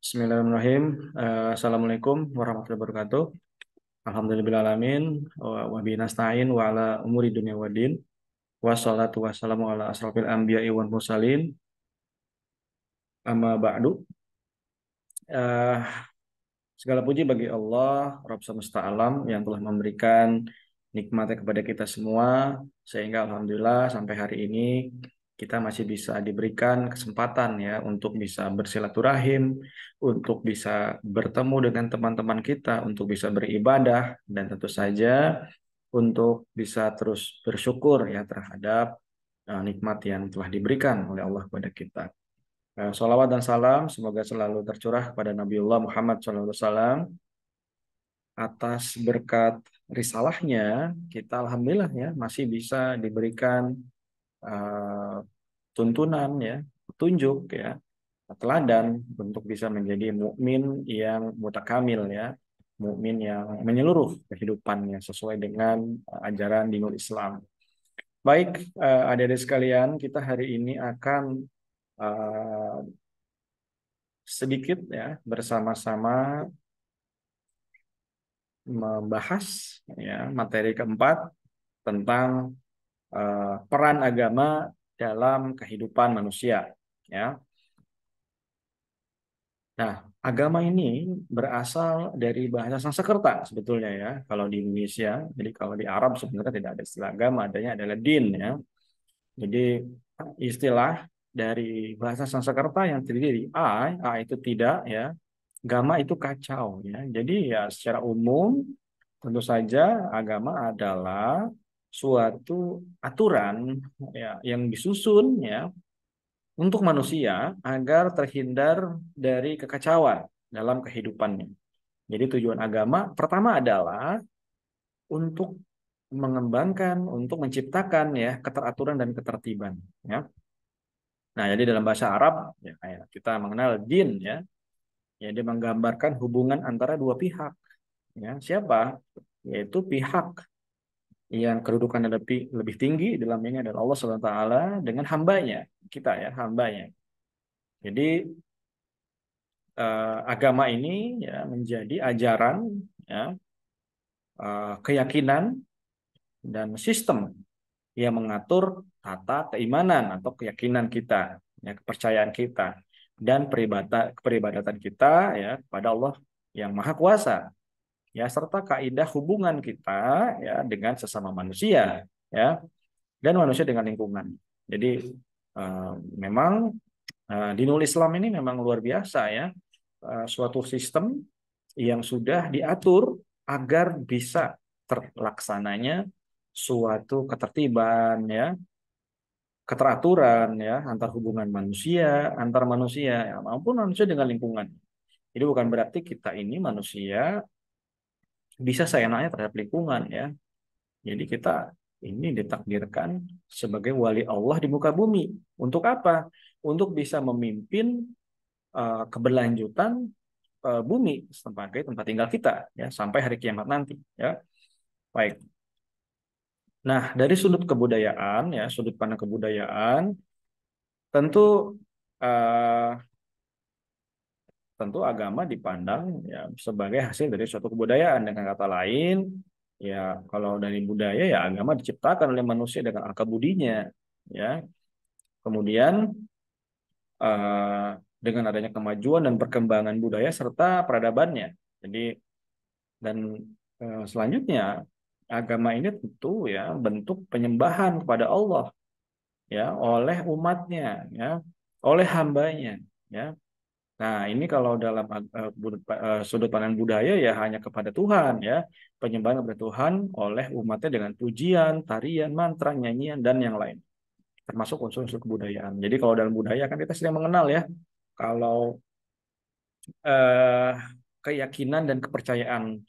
Bismillahirrahmanirrahim. Assalamualaikum warahmatullahi wabarakatuh. Alhamdulillahirrahmanirrahim. Wa bihi nasta'in wa ala umuri dunya waddin. Wassalatu wassalamu ala asrofil anbiya'i wal mursalin. Amma ba'du. Eh, Segala puji bagi Allah, Rabb semesta alam yang telah memberikan nikmatnya kepada kita semua, sehingga Alhamdulillah sampai hari ini kita masih bisa diberikan kesempatan ya untuk bisa bersilaturahim, untuk bisa bertemu dengan teman-teman kita, untuk bisa beribadah, dan tentu saja untuk bisa terus bersyukur ya terhadap nikmat yang telah diberikan oleh Allah kepada kita. Salawat dan salam semoga selalu tercurah kepada Nabiullah Muhammad SAW. Atas berkat risalahnya kita alhamdulillah ya masih bisa diberikan eh, tuntunan ya, petunjuk ya, teladan untuk bisa menjadi mukmin yang mutakamil ya, mukmin yang menyeluruh kehidupannya sesuai dengan ajaran dinul Islam. Baik, adik-adik sekalian, kita hari ini akan eh, sedikit ya bersama-sama membahas ya materi keempat tentang peran agama dalam kehidupan manusia ya. Nah, agama ini berasal dari bahasa Sanskerta sebetulnya ya kalau di Indonesia. Jadi kalau di Arab sebenarnya tidak ada istilah agama, adanya adalah din ya. Jadi istilah dari bahasa Sanskerta yang terdiri dari a itu tidak ya, agama itu kacau ya. Jadi ya secara umum tentu saja agama adalah suatu aturan ya yang disusun ya untuk manusia agar terhindar dari kekacauan dalam kehidupannya. Jadi tujuan agama pertama adalah untuk mengembangkan, untuk menciptakan ya keteraturan dan ketertiban. Ya. Nah, jadi dalam bahasa Arab ya kayak kita mengenal din ya dia menggambarkan hubungan antara dua pihak. Ya, siapa? Yaitu pihak yang kedudukan lebih tinggi dalam ini adalah Allah Subhanahu wa taala dengan hambanya, kita ya, hambanya. Jadi agama ini ya menjadi ajaran ya, keyakinan dan sistem yang mengatur tata keimanan atau keyakinan kita, ya, kepercayaan kita dan peribadatan kita ya kepada Allah yang Maha Kuasa, ya serta kaidah hubungan kita ya dengan sesama manusia ya dan manusia dengan lingkungan. Jadi memang dinul Islam ini memang luar biasa ya, suatu sistem yang sudah diatur agar bisa terlaksananya suatu ketertiban ya, keteraturan ya antar hubungan manusia, antar manusia ya, maupun manusia dengan lingkungan. Jadi bukan berarti kita ini manusia bisa seenaknya terhadap lingkungan ya. Jadi kita ini ditakdirkan sebagai wali Allah di muka bumi. Untuk apa? Untuk bisa memimpin keberlanjutan bumi sebagai tempat tinggal kita ya sampai hari kiamat nanti ya. Baik. Nah, dari sudut kebudayaan ya, sudut pandang kebudayaan tentu eh, tentu agama dipandang ya sebagai hasil dari suatu kebudayaan. Dengan kata lain, ya kalau dari budaya ya agama diciptakan oleh manusia dengan akal budinya ya. Kemudian eh, dengan adanya kemajuan dan perkembangan budaya serta peradabannya. Jadi dan selanjutnya agama ini tentu ya bentuk penyembahan kepada Allah ya oleh umatnya ya, oleh hambanya ya. Nah, ini kalau dalam sudut pandang budaya ya hanya kepada Tuhan ya, penyembahan kepada Tuhan oleh umatnya dengan pujian, tarian, mantra, nyanyian dan yang lain. Termasuk unsur-unsur kebudayaan. Jadi kalau dalam budaya kan kita sering mengenal ya, kalau eh, keyakinan dan kepercayaan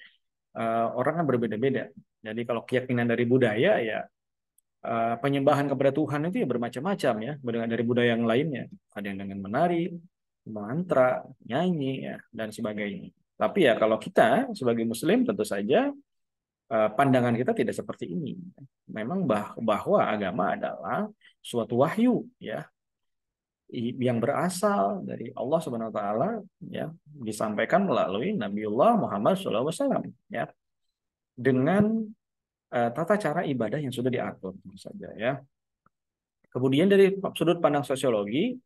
orang kan berbeda-beda. Jadi kalau keyakinan dari budaya ya penyembahan kepada Tuhan itu ya bermacam-macam ya, dengan dari budaya yang lainnya. Ada yang dengan menari, mantra, nyanyi ya dan sebagainya. Tapi ya kalau kita sebagai Muslim tentu saja pandangan kita tidak seperti ini. Memang bahwa agama adalah suatu wahyu ya yang berasal dari Allah Subhanahu wa taala ya disampaikan melalui Nabiullah Muhammad SAW, ya, dengan tata cara ibadah yang sudah diatur tentu saja, ya. Kemudian dari sudut pandang sosiologi,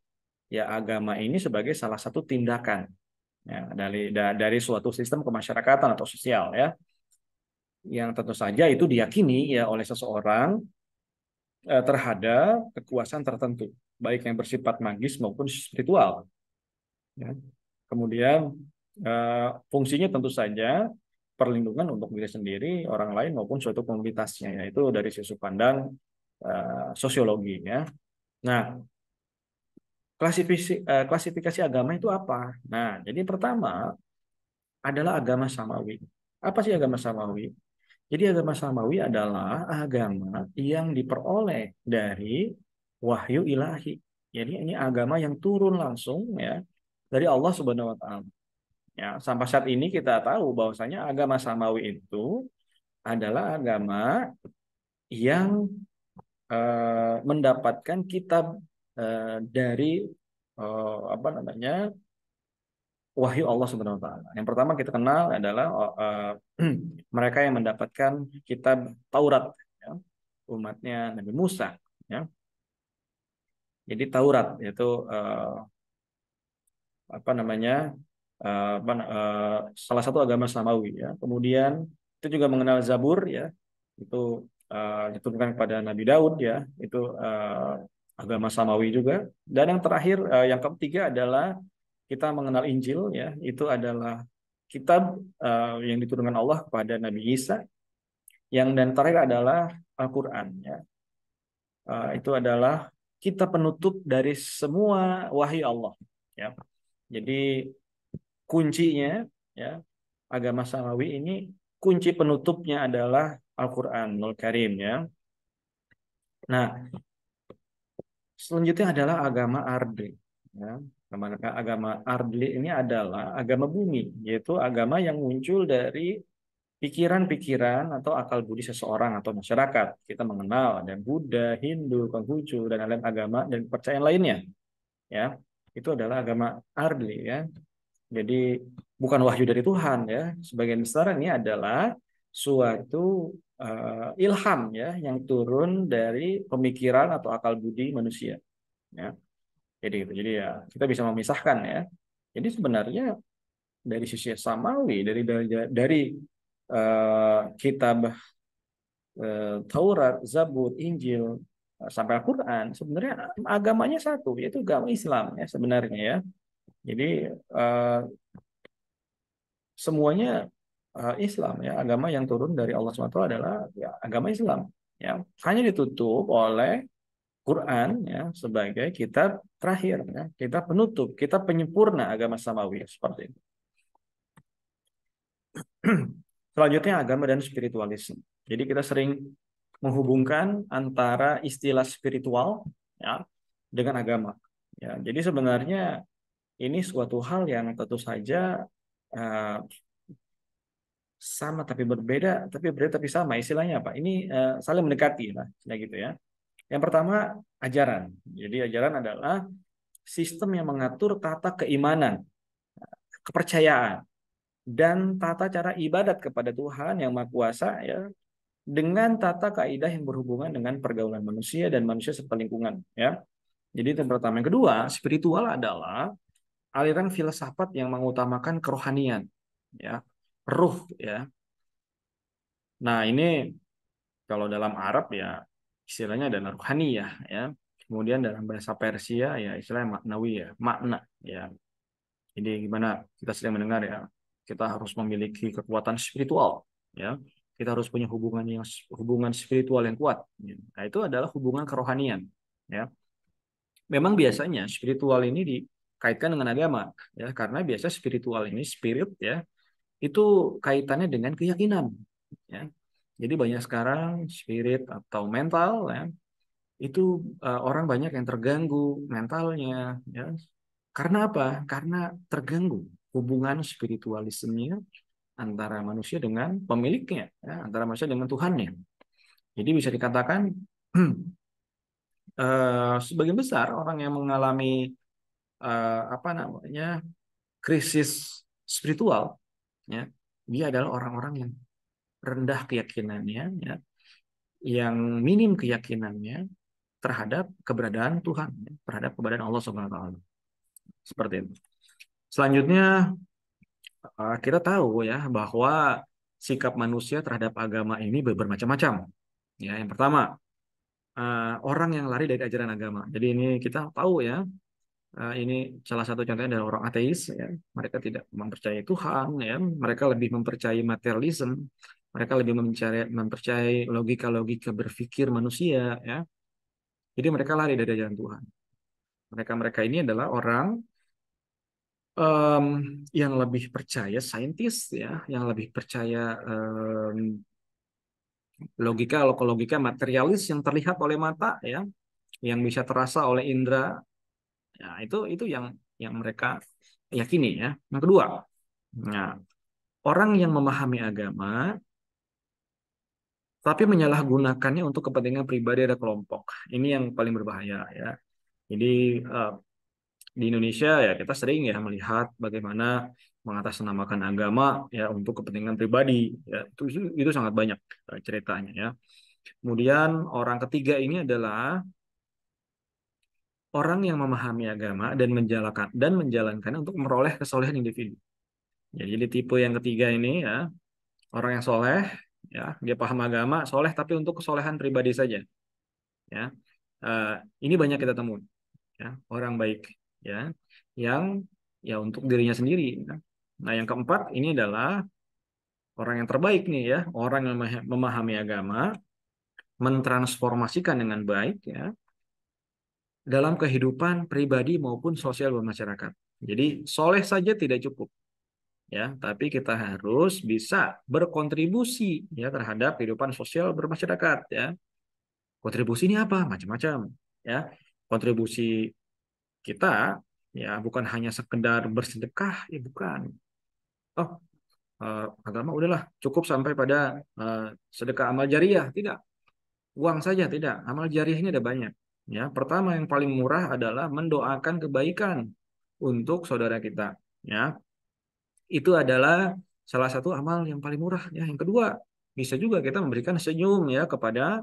ya, agama ini sebagai salah satu tindakan, ya, dari suatu sistem kemasyarakatan atau sosial, ya, yang tentu saja itu diyakini, ya, oleh seseorang terhadap kekuasaan tertentu, baik yang bersifat magis maupun spiritual, ya. Kemudian fungsinya tentu saja perlindungan untuk diri sendiri, orang lain maupun suatu komunitasnya, yaitu dari sudut pandang sosiologi, ya. Nah, klasifikasi agama itu apa? Nah, jadi pertama adalah agama samawi. Apa sih agama samawi? Jadi agama samawi adalah agama yang diperoleh dari wahyu ilahi. Jadi ini agama yang turun langsung, ya, dari Allah Subhanahu wa taala. Ya, sampai saat ini kita tahu bahwasanya agama samawi itu adalah agama yang mendapatkan kitab dari apa namanya, wahyu Allah Subhanahu wa taala. Yang pertama kita kenal adalah mereka yang mendapatkan kitab Taurat, ya, umatnya Nabi Musa, ya. Jadi Taurat yaitu apa namanya, salah satu agama samawi, ya. Kemudian itu juga mengenal Zabur, ya, itu diturunkan kepada Nabi Daud, ya, itu agama samawi juga. Dan yang terakhir, yang ketiga adalah kita mengenal Injil, ya, itu adalah kitab yang diturunkan Allah kepada Nabi Isa. Yang dan terakhir adalah Al-Quran, ya. Itu adalah kitab penutup dari semua wahyu Allah, ya. Jadi kuncinya, ya, agama samawi ini kunci penutupnya adalah Al-Qur'anul Karim, ya. Nah, selanjutnya adalah agama Ardli, ya. Agama Ardli ini adalah agama bumi, yaitu agama yang muncul dari pikiran-pikiran atau akal budi seseorang atau masyarakat. Kita mengenal ada Buddha, Hindu, Konghucu, dan lain agama dan kepercayaan lainnya, ya. Itu adalah agama Ardli, ya. Jadi bukan wahyu dari Tuhan, ya. Sebagian besar ini adalah suatu ilham, ya, yang turun dari pemikiran atau akal budi manusia, ya. Jadi itu. Jadi ya kita bisa memisahkan, ya. Jadi sebenarnya dari sisi samawi, dari kitab Taurat, Zabur, Injil, sampai Al-Quran, sebenarnya agamanya satu, yaitu agama Islam, ya, sebenarnya, ya. Jadi eh, semuanya Islam, ya, agama yang turun dari Allah SWT adalah, ya, agama Islam, ya, hanya ditutup oleh Quran, ya, sebagai kitab terakhir, ya, kitab penutup, kitab penyempurna agama samawi, seperti itu. Selanjutnya agama dan spiritualisme. Jadi kita sering menghubungkan antara istilah spiritual, ya, dengan agama, ya. Jadi sebenarnya ini suatu hal yang tentu saja uh, sama tapi berbeda tapi sama. Istilahnya apa? Ini saling mendekati lah, kayak gitu, ya. Yang pertama, ajaran. Jadi ajaran adalah sistem yang mengatur tata keimanan, kepercayaan, dan tata cara ibadat kepada Tuhan yang Maha Kuasa, ya, dengan tata kaidah yang berhubungan dengan pergaulan manusia dan manusia serta lingkungan, ya. Jadi itu yang pertama. Yang kedua, spiritual adalah aliran filsafat yang mengutamakan kerohanian, ya, ruh, ya. Nah, ini kalau dalam Arab, ya, istilahnya adalah ruhaniyah, ya. Kemudian dalam bahasa Persia, ya, istilahnya maknawi, ya, makna, ya. Jadi gimana kita sering mendengar, ya, kita harus memiliki kekuatan spiritual, ya. Kita harus punya hubungan spiritual yang kuat, ya. Nah, itu adalah hubungan kerohanian, ya. Memang biasanya spiritual ini dikaitkan dengan agama, ya, karena biasa spiritual ini spirit, ya, itu kaitannya dengan keyakinan, ya. Jadi banyak sekarang spirit atau mental, ya, itu orang banyak yang terganggu mentalnya, ya. Karena apa? Karena terganggu hubungan spiritualismenya antara manusia dengan pemiliknya, ya, antara manusia dengan Tuhannya. Jadi bisa dikatakan sebagian besar orang yang mengalami apa namanya, krisis spiritual, ya, dia adalah orang-orang yang rendah keyakinannya, ya, yang minim keyakinannya terhadap keberadaan Tuhan, ya, terhadap keberadaan Allah Subhanahu wa taala. Seperti itu. Selanjutnya kita tahu ya bahwa sikap manusia terhadap agama ini bermacam-macam. Ya, yang pertama, orang yang lari dari ajaran agama. Jadi ini kita tahu ya, ini salah satu contohnya adalah orang ateis. Ya. Mereka tidak mempercayai Tuhan. Ya. Mereka lebih mempercayai materialisme. Mereka lebih mempercayai logika-logika berpikir manusia. Ya. Jadi mereka lari dari ajaran Tuhan. Mereka-mereka ini adalah orang em, yang lebih percaya saintis, ya, yang lebih percaya logika materialis yang terlihat oleh mata, ya, yang bisa terasa oleh indera. Ya, itu yang mereka yakini, ya. Yang kedua, nah, orang yang memahami agama tapi menyalahgunakannya untuk kepentingan pribadi ada kelompok. Ini yang paling berbahaya, ya. Jadi di Indonesia ya kita sering ya melihat bagaimana mengatasnamakan agama ya untuk kepentingan pribadi, ya. Itu sangat banyak ceritanya, ya. Kemudian orang ketiga ini adalah orang yang memahami agama dan menjalankannya untuk meroleh kesolehan individu. Ya, jadi tipe yang ketiga ini ya orang yang soleh, ya, dia paham agama, soleh tapi untuk kesolehan pribadi saja, ya. Eh, ini banyak kita temui, ya, orang baik, ya, yang ya untuk dirinya sendiri. Ya. Nah, yang keempat ini adalah orang yang terbaik nih, ya, orang yang memahami agama, mentransformasikan dengan baik, ya, dalam kehidupan pribadi maupun sosial bermasyarakat. Jadi soleh saja tidak cukup, ya, tapi kita harus bisa berkontribusi ya terhadap kehidupan sosial bermasyarakat, ya. Kontribusi ini apa? Macam-macam, ya. Kontribusi kita ya bukan hanya sekedar bersedekah, ya bukan. Oh, agama udahlah cukup sampai pada sedekah amal jariah, tidak. Uang saja tidak. Amal jariah ini ada banyak. Ya, pertama yang paling murah adalah mendoakan kebaikan untuk saudara kita. Ya, itu adalah salah satu amal yang paling murah. Ya, yang kedua bisa juga kita memberikan senyum ya kepada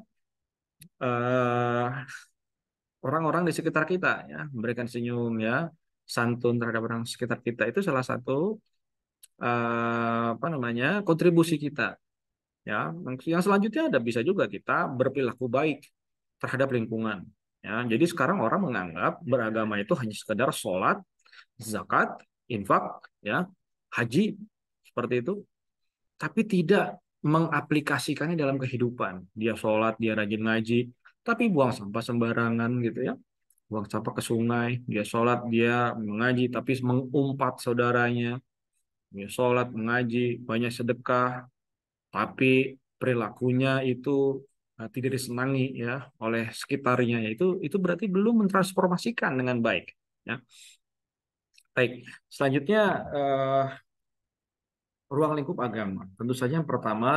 eh, orang-orang di sekitar kita. Ya, memberikan senyum ya, santun terhadap orang sekitar kita itu salah satu apa namanya kontribusi kita. Ya, yang selanjutnya ada bisa juga kita berperilaku baik terhadap lingkungan. Ya, jadi sekarang orang menganggap beragama itu hanya sekedar sholat, zakat, infak, ya, haji seperti itu, tapi tidak mengaplikasikannya dalam kehidupan. Dia sholat, dia rajin ngaji, tapi buang sampah sembarangan gitu, ya, buang sampah ke sungai. Dia sholat, dia mengaji, tapi mengumpat saudaranya. Dia sholat, mengaji, banyak sedekah, tapi perilakunya itu tidak disenangi ya oleh sekitarnya, ya itu berarti belum mentransformasikan dengan baik, ya. Baik, selanjutnya eh, ruang lingkup agama. Tentu saja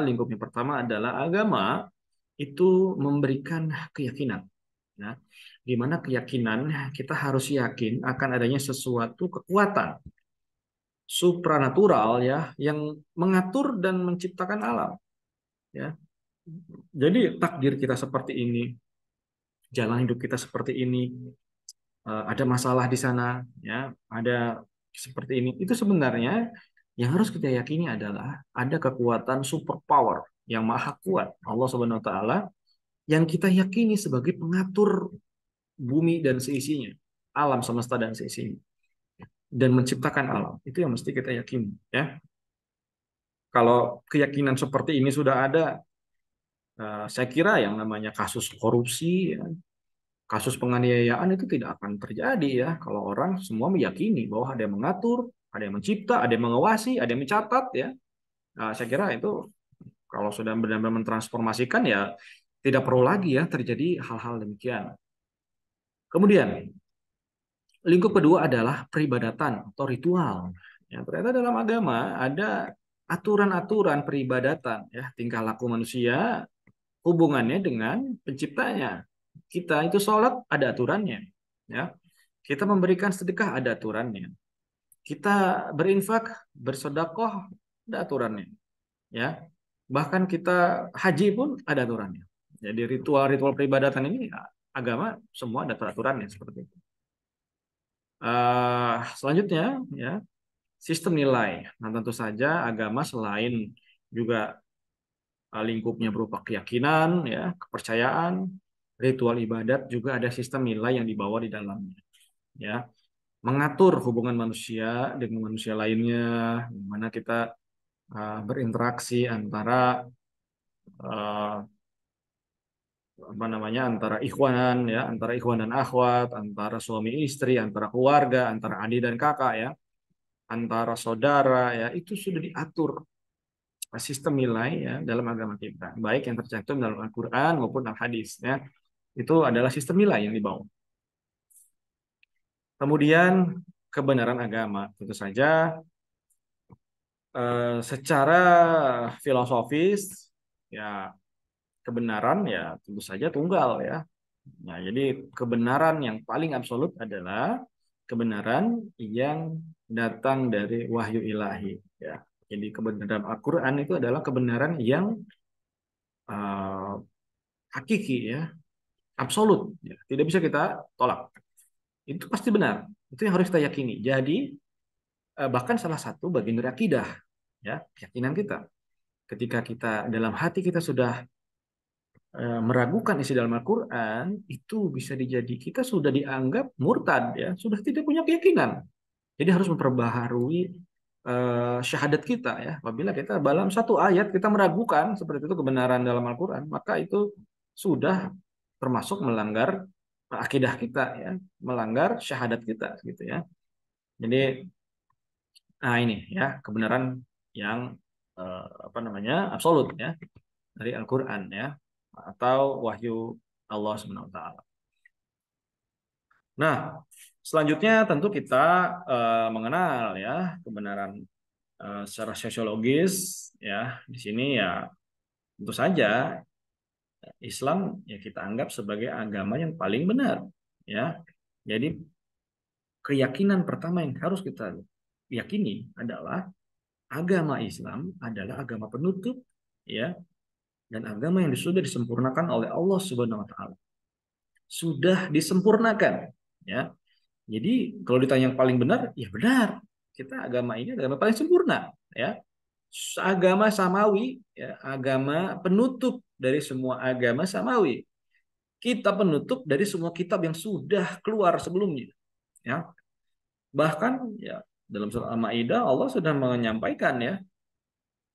lingkup yang pertama adalah agama itu memberikan keyakinan, ya. Di mana keyakinan kita harus yakin akan adanya sesuatu kekuatan supranatural ya yang mengatur dan menciptakan alam, ya. Jadi takdir kita seperti ini, jalan hidup kita seperti ini, ada masalah di sana, ya, ada seperti ini. Itu sebenarnya yang harus kita yakini adalah ada kekuatan superpower yang maha kuat, Allah Subhanahu wa taala, yang kita yakini sebagai pengatur bumi dan seisinya, alam semesta dan seisinya, dan menciptakan alam. Itu yang mesti kita yakini, ya. Kalau keyakinan seperti ini sudah ada, saya kira yang namanya kasus korupsi, ya, kasus penganiayaan itu tidak akan terjadi, ya, kalau orang semua meyakini bahwa ada yang mengatur, ada yang mencipta, ada yang mengawasi, ada yang mencatat, ya. Nah, saya kira itu kalau sudah benar-benar mentransformasikan ya tidak perlu lagi ya terjadi hal-hal demikian. Kemudian lingkup kedua adalah peribadatan atau ritual. Ya, ternyata dalam agama ada aturan-aturan peribadatan, ya, tingkah laku manusia hubungannya dengan penciptanya. Kita itu sholat ada aturannya, ya. Kita memberikan sedekah ada aturannya. Kita berinfak, bersedekah, ada aturannya, ya. Bahkan kita haji pun ada aturannya. Jadi ritual-ritual peribadatan ini agama semua ada aturannya seperti itu. Selanjutnya, ya, sistem nilai. Nah, tentu saja agama selain juga lingkupnya berupa keyakinan, ya, kepercayaan, ritual ibadat, juga ada sistem nilai yang dibawa di dalamnya, ya, mengatur hubungan manusia dengan manusia lainnya, di mana kita berinteraksi antara uh, apa namanya, antara ikhwanan, ya, antara ikhwan dan akhwat, antara suami istri, antara keluarga, antara adik dan kakak, ya, antara saudara, ya, itu sudah diatur sistem nilai, ya, dalam agama kita, baik yang tercantum dalam Al-Quran maupun Al-Hadis, ya, itu adalah sistem nilai yang dibawa. Kemudian kebenaran agama, tentu saja secara filosofis, ya, kebenaran ya tentu saja tunggal, ya. Nah, jadi kebenaran yang paling absolut adalah kebenaran yang datang dari wahyu ilahi, ya. Jadi kebenaran Al-Quran itu adalah kebenaran yang uh, hakiki, ya, absolut, ya. Tidak bisa kita tolak. Itu pasti benar. Itu yang harus kita yakini. Jadi bahkan salah satu bagian dari akidah, ya, keyakinan kita. Ketika kita dalam hati kita sudah meragukan isi dalam Al-Quran, itu bisa dijadi kita sudah dianggap murtad, ya, sudah tidak punya keyakinan. Jadi harus memperbaharui syahadat kita, ya. Apabila kita dalam satu ayat kita meragukan seperti itu kebenaran dalam Al-Quran, maka itu sudah termasuk melanggar akidah kita, ya, melanggar syahadat kita, gitu, ya. Jadi, nah ini, ya, kebenaran yang apa namanya, absolut, ya, dari Al-Quran, ya, atau wahyu Allah Subhanahu wa taala. Nah, selanjutnya tentu kita mengenal, ya, kebenaran secara sosiologis, ya. Di sini ya tentu saja Islam ya kita anggap sebagai agama yang paling benar, ya. Jadi keyakinan pertama yang harus kita yakini adalah agama Islam adalah agama penutup, ya, dan agama yang sudah disempurnakan oleh Allah Subhanahu wa taala. Sudah disempurnakan, ya. Jadi kalau ditanya yang paling benar, ya benar. Kita agama ini agama paling sempurna, ya. Agama samawi, ya, agama penutup dari semua agama samawi. Kita penutup dari semua kitab yang sudah keluar sebelumnya, ya. Bahkan ya dalam surah Al-Maidah Allah sudah menyampaikan, ya,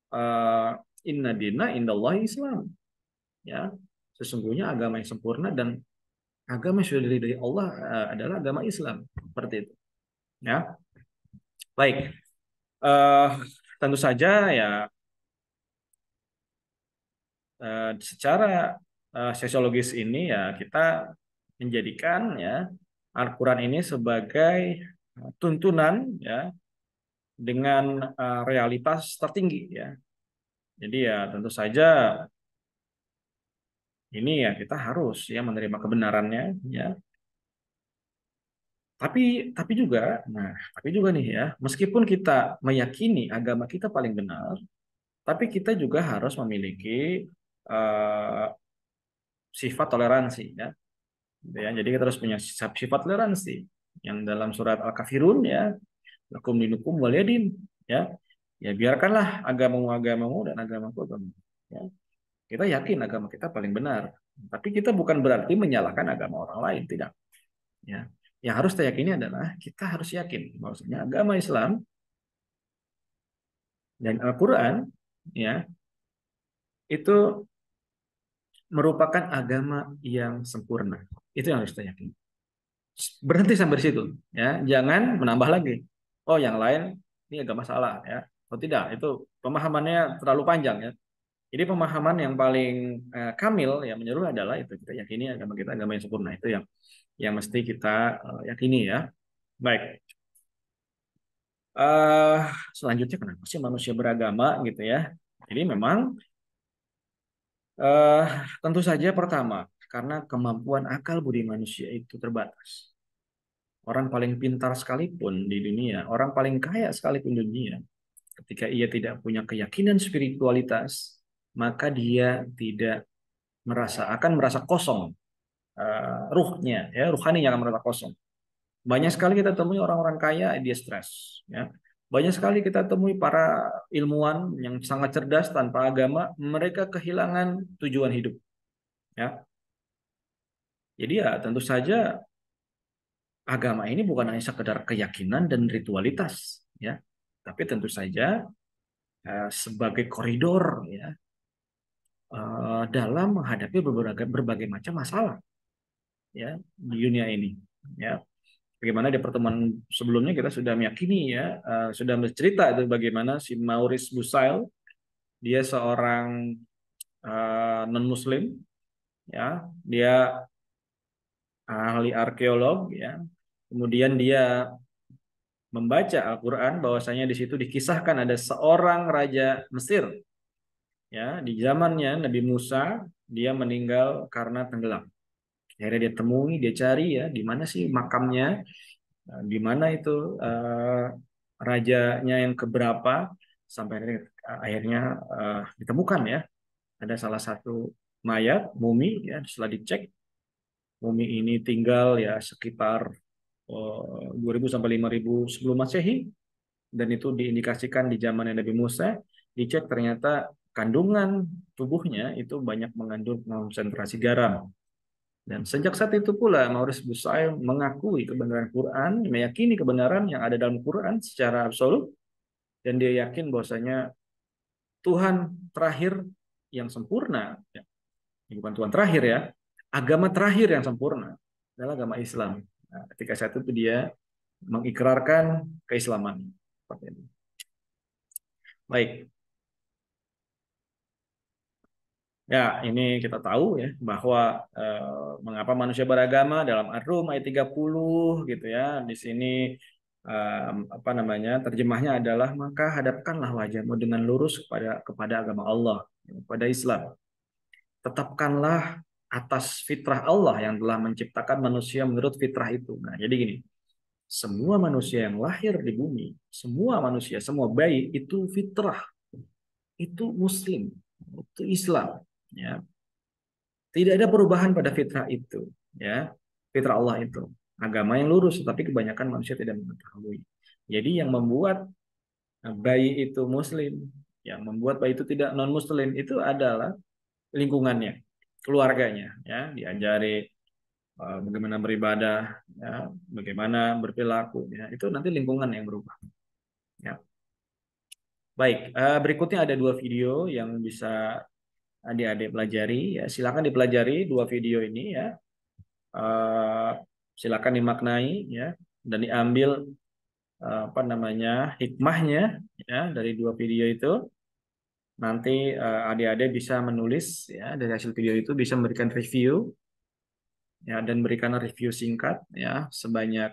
eh, inna dina indallahi Islam, ya. Sesungguhnya agama yang sempurna dan agama yang sudah dari Allah adalah agama Islam, seperti itu, ya. Baik, eh, tentu saja ya secara sosiologis ini ya kita menjadikan, ya, Al-Quran ini sebagai tuntunan, ya, dengan realitas tertinggi, ya. Jadi ya tentu saja ini ya kita harus ya menerima kebenarannya, ya. Tapi juga, nah, tapi juga nih, ya, meskipun kita meyakini agama kita paling benar, tapi kita juga harus memiliki eh, sifat toleransi, ya. Gitu, ya. Jadi kita harus punya sifat toleransi yang dalam surat Al-Kafirun, ya, lakum dinukum waliyadin, ya. Ya biarkanlah agamamu dan agamaku agama. Ya. Kita yakin agama kita paling benar, tapi kita bukan berarti menyalahkan agama orang lain, tidak. Ya. Yang harus kita yakini adalah kita harus yakin bahwasanya agama Islam dan Al-Quran, ya, itu merupakan agama yang sempurna. Itu yang harus kita yakini. Berhenti sampai di situ, ya, jangan menambah lagi. Oh, yang lain ini agak masalah, ya. Oh tidak, itu pemahamannya terlalu panjang, ya. Jadi pemahaman yang paling kamil yang menyeluruh adalah itu kita yakini agama kita agama yang sempurna, itu yang mesti kita yakini, ya. Baik. eh Selanjutnya kenapa sih manusia beragama, gitu, ya? Jadi memang eh tentu saja pertama karena kemampuan akal budi manusia itu terbatas. orang paling pintar sekalipun di dunia, orang paling kaya sekalipun di dunia, ketika ia tidak punya keyakinan spiritualitas, maka dia tidak akan merasa kosong, ruhnya, ya, ruhaninya akan merasa kosong. Banyak sekali kita temui orang-orang kaya, dia stres, ya. Banyak sekali kita temui para ilmuwan yang sangat cerdas tanpa agama, mereka kehilangan tujuan hidup, ya. Jadi ya tentu saja agama ini bukan hanya sekedar keyakinan dan ritualitas, ya, tapi tentu saja sebagai koridor, ya, dalam menghadapi berbagai macam masalah, ya, di dunia ini, ya. Bagaimana di pertemuan sebelumnya kita sudah meyakini, ya, sudah bercerita itu bagaimana si Maurice Bucaille, dia seorang non Muslim, ya, dia ahli arkeolog, ya. Kemudian dia membaca Al-Qur'an, bahwasanya di situ dikisahkan ada seorang raja Mesir, ya, di zamannya Nabi Musa, dia meninggal karena tenggelam. Akhirnya dia temui, dia cari, ya, di mana sih makamnya, di mana itu rajanya yang keberapa, sampai akhirnya ditemukan, ya, ada salah satu mayat mumi, ya, setelah dicek mumi ini tinggal, ya, sekitar 2000 sampai 5000 sebelum Masehi, dan itu diindikasikan di zaman Nabi Musa. Dicek ternyata kandungan tubuhnya itu banyak mengandung konsentrasi garam. Dan sejak saat itu pula Maurice Bucaille mengakui kebenaran Quran, meyakini kebenaran yang ada dalam Quran secara absolut, dan dia yakin bahwasanya Tuhan terakhir yang sempurna, ya, bukan Tuhan terakhir, ya, agama terakhir yang sempurna adalah agama Islam. Nah, ketika saat itu dia mengikrarkan keislaman. Baik. Ya, ini kita tahu, ya, bahwa mengapa manusia beragama dalam Ar-Rum ayat 30, gitu, ya. Di sini apa namanya? Terjemahnya adalah maka hadapkanlah wajahmu dengan lurus kepada agama Allah, kepada Islam. Tetapkanlah atas fitrah Allah yang telah menciptakan manusia menurut fitrah itu. Nah, jadi gini. Semua manusia yang lahir di bumi, semua manusia, semua bayi itu fitrah, itu Muslim, itu Islam, ya. Tidak ada perubahan pada fitrah itu, ya. Fitrah Allah itu agama yang lurus, tapi kebanyakan manusia tidak mengetahui. Jadi yang membuat bayi itu Muslim, yang membuat bayi itu tidak non Muslim itu adalah lingkungannya, keluarganya, ya. Diajari bagaimana beribadah, ya, bagaimana berperilaku, ya. Itu nanti lingkungan yang berubah, ya. Baik, berikutnya ada 2 video yang bisa adik-adik pelajari, ya. Silakan dipelajari 2 video ini, ya. Silakan dimaknai, ya, dan diambil apa namanya hikmahnya, ya, dari 2 video itu. Nanti adik-adik bisa menulis, ya, dari hasil video itu bisa memberikan review, ya, dan berikan review singkat, ya, sebanyak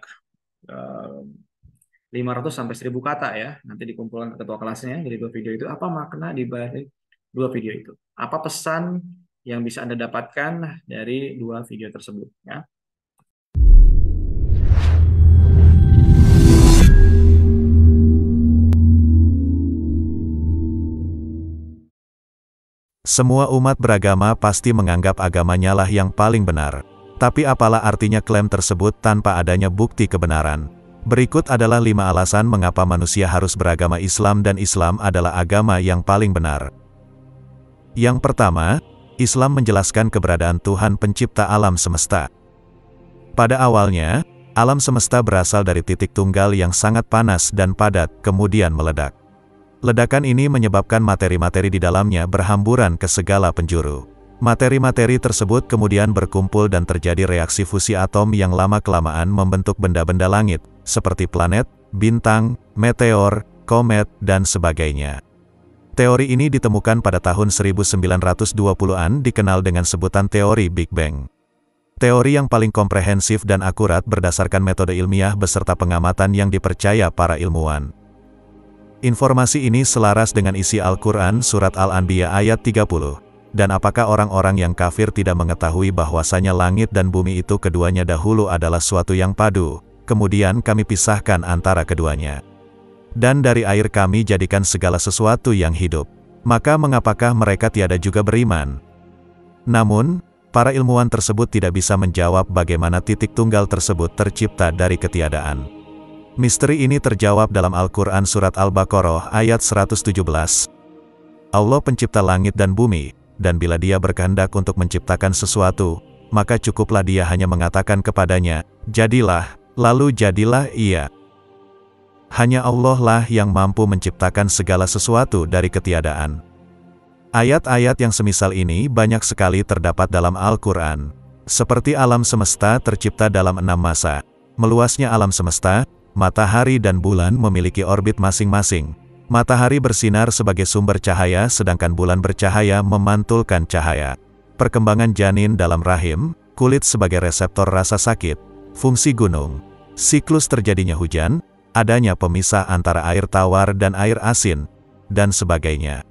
500 sampai 1000 kata, ya. Nanti dikumpulkan ke ketua kelasnya dari 2 video itu. Apa makna di balik 2 video itu? Apa pesan yang bisa Anda dapatkan dari 2 video tersebut, ya? Semua umat beragama pasti menganggap agamanya lah yang paling benar. Tapi apalah artinya klaim tersebut tanpa adanya bukti kebenaran? Berikut adalah 5 alasan mengapa manusia harus beragama Islam dan Islam adalah agama yang paling benar. Yang pertama, Islam menjelaskan keberadaan Tuhan pencipta alam semesta. Pada awalnya, alam semesta berasal dari titik tunggal yang sangat panas dan padat, kemudian meledak. Ledakan ini menyebabkan materi-materi di dalamnya berhamburan ke segala penjuru. Materi-materi tersebut kemudian berkumpul dan terjadi reaksi fusi atom yang lama-kelamaan membentuk benda-benda langit, seperti planet, bintang, meteor, komet, dan sebagainya. Teori ini ditemukan pada tahun 1920-an dikenal dengan sebutan teori Big Bang. Teori yang paling komprehensif dan akurat berdasarkan metode ilmiah beserta pengamatan yang dipercaya para ilmuwan. Informasi ini selaras dengan isi Al-Quran Surat Al-Anbiya ayat 30. Dan apakah orang-orang yang kafir tidak mengetahui bahwasanya langit dan bumi itu keduanya dahulu adalah suatu yang padu, kemudian kami pisahkan antara keduanya. Dan dari air kami jadikan segala sesuatu yang hidup. Maka mengapakah mereka tiada juga beriman? Namun, para ilmuwan tersebut tidak bisa menjawab bagaimana titik tunggal tersebut tercipta dari ketiadaan. Misteri ini terjawab dalam Al-Quran Surat Al-Baqarah ayat 117. Allah pencipta langit dan bumi, dan bila Dia berkehendak untuk menciptakan sesuatu, maka cukuplah Dia hanya mengatakan kepadanya, jadilah, lalu jadilah ia. Hanya Allah lah yang mampu menciptakan segala sesuatu dari ketiadaan. Ayat-ayat yang semisal ini banyak sekali terdapat dalam Al-Quran. Seperti alam semesta tercipta dalam 6 masa. Meluasnya alam semesta, matahari dan bulan memiliki orbit masing-masing. Matahari bersinar sebagai sumber cahaya sedangkan bulan bercahaya memantulkan cahaya. Perkembangan janin dalam rahim, kulit sebagai reseptor rasa sakit, fungsi gunung, siklus terjadinya hujan, adanya pemisah antara air tawar dan air asin, dan sebagainya.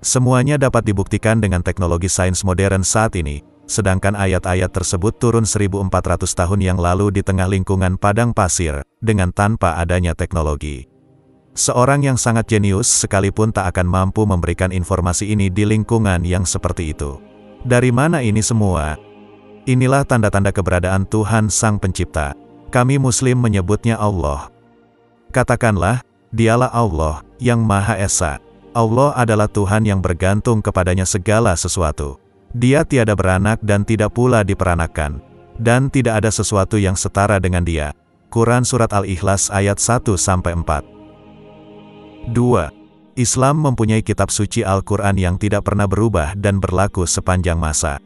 Semuanya dapat dibuktikan dengan teknologi sains modern saat ini, sedangkan ayat-ayat tersebut turun 1400 tahun yang lalu di tengah lingkungan padang pasir, dengan tanpa adanya teknologi. Seorang yang sangat jenius sekalipun tak akan mampu memberikan informasi ini di lingkungan yang seperti itu. Dari mana ini semua? Inilah tanda-tanda keberadaan Tuhan Sang Pencipta. Kami Muslim menyebutnya Allah. Katakanlah, Dialah Allah, yang Maha Esa. Allah adalah Tuhan yang bergantung kepadanya segala sesuatu. Dia tiada beranak dan tidak pula diperanakan. Dan tidak ada sesuatu yang setara dengan Dia. Quran Surat Al-Ikhlas ayat 1-4. 2. Islam mempunyai kitab suci Al-Quran yang tidak pernah berubah dan berlaku sepanjang masa.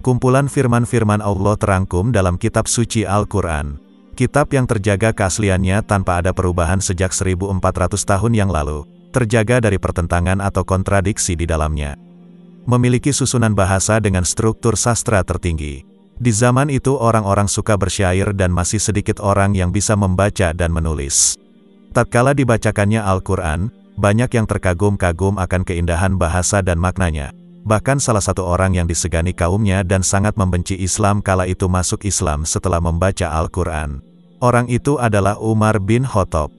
Kumpulan firman-firman Allah terangkum dalam kitab suci Al-Quran. Kitab yang terjaga keasliannya tanpa ada perubahan sejak 1400 tahun yang lalu. Terjaga dari pertentangan atau kontradiksi di dalamnya. Memiliki susunan bahasa dengan struktur sastra tertinggi. Di zaman itu orang-orang suka bersyair dan masih sedikit orang yang bisa membaca dan menulis. Tatkala dibacakannya Al-Quran, banyak yang terkagum-kagum akan keindahan bahasa dan maknanya. Bahkan salah satu orang yang disegani kaumnya dan sangat membenci Islam kala itu masuk Islam setelah membaca Al-Quran. Orang itu adalah Umar bin Khattab.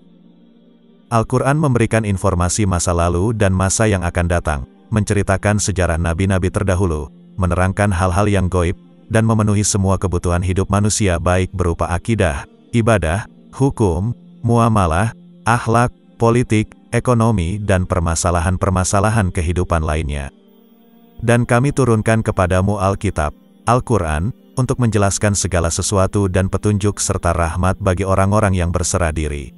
Al-Quran memberikan informasi masa lalu dan masa yang akan datang, menceritakan sejarah nabi-nabi terdahulu, menerangkan hal-hal yang gaib, dan memenuhi semua kebutuhan hidup manusia baik berupa akidah, ibadah, hukum, muamalah, akhlak, politik, ekonomi dan permasalahan-permasalahan kehidupan lainnya. Dan kami turunkan kepadamu Alkitab, Al-Quran, untuk menjelaskan segala sesuatu dan petunjuk serta rahmat bagi orang-orang yang berserah diri.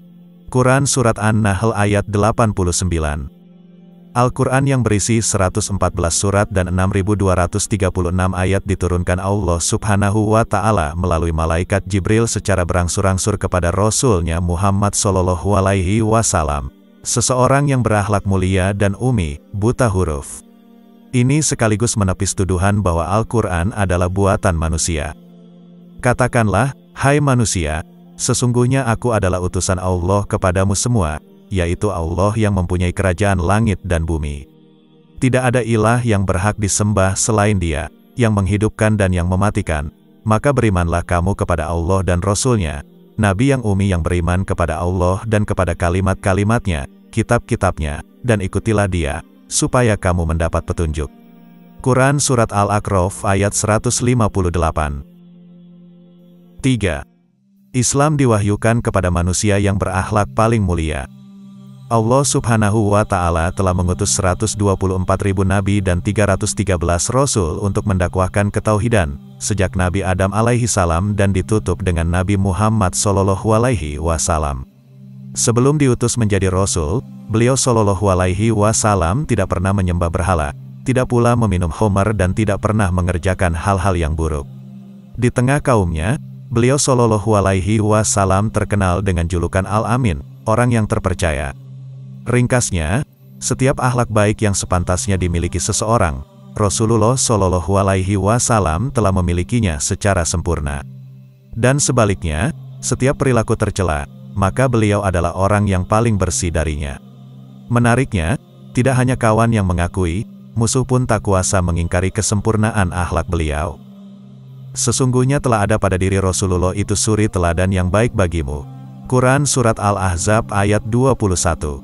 Quran Surat An-Nahl ayat 89. Al-Quran yang berisi 114 surat dan 6236 ayat diturunkan Allah Subhanahu wa Ta'ala melalui malaikat Jibril secara berangsur-angsur kepada Rasul-Nya Muhammad Sallallahu Alaihi Wasallam, seseorang yang berakhlak mulia dan ummi, buta huruf. Ini sekaligus menepis tuduhan bahwa Al-Quran adalah buatan manusia. Katakanlah, hai manusia, sesungguhnya aku adalah utusan Allah kepadamu semua, yaitu Allah yang mempunyai kerajaan langit dan bumi. Tidak ada ilah yang berhak disembah selain Dia, yang menghidupkan dan yang mematikan. Maka berimanlah kamu kepada Allah dan Rasul-Nya, Nabi yang ummi yang beriman kepada Allah dan kepada kalimat-kalimatnya, kitab-kitabnya, dan ikutilah Dia, supaya kamu mendapat petunjuk. Quran Surat Al-A'raf ayat 158. 3. Islam diwahyukan kepada manusia yang berakhlak paling mulia. Allah Subhanahu wa Ta'ala telah mengutus 124.000 nabi dan 313 rasul untuk mendakwahkan ketauhidan, sejak Nabi Adam alaihi salam dan ditutup dengan Nabi Muhammad sallallahu alaihi wasallam. Sebelum diutus menjadi rasul, beliau sallallahu alaihi wasallam tidak pernah menyembah berhala, tidak pula meminum khamar dan tidak pernah mengerjakan hal-hal yang buruk. Di tengah kaumnya, beliau sallallahu alaihi wasallam terkenal dengan julukan Al-Amin, orang yang terpercaya. Ringkasnya, setiap akhlak baik yang sepantasnya dimiliki seseorang, Rasulullah sallallahu alaihi wasallam telah memilikinya secara sempurna. Dan sebaliknya, setiap perilaku tercela, maka beliau adalah orang yang paling bersih darinya. Menariknya, tidak hanya kawan yang mengakui, musuh pun tak kuasa mengingkari kesempurnaan akhlak beliau. Sesungguhnya telah ada pada diri Rasulullah itu suri teladan yang baik bagimu. Quran Surat Al-Ahzab ayat 21.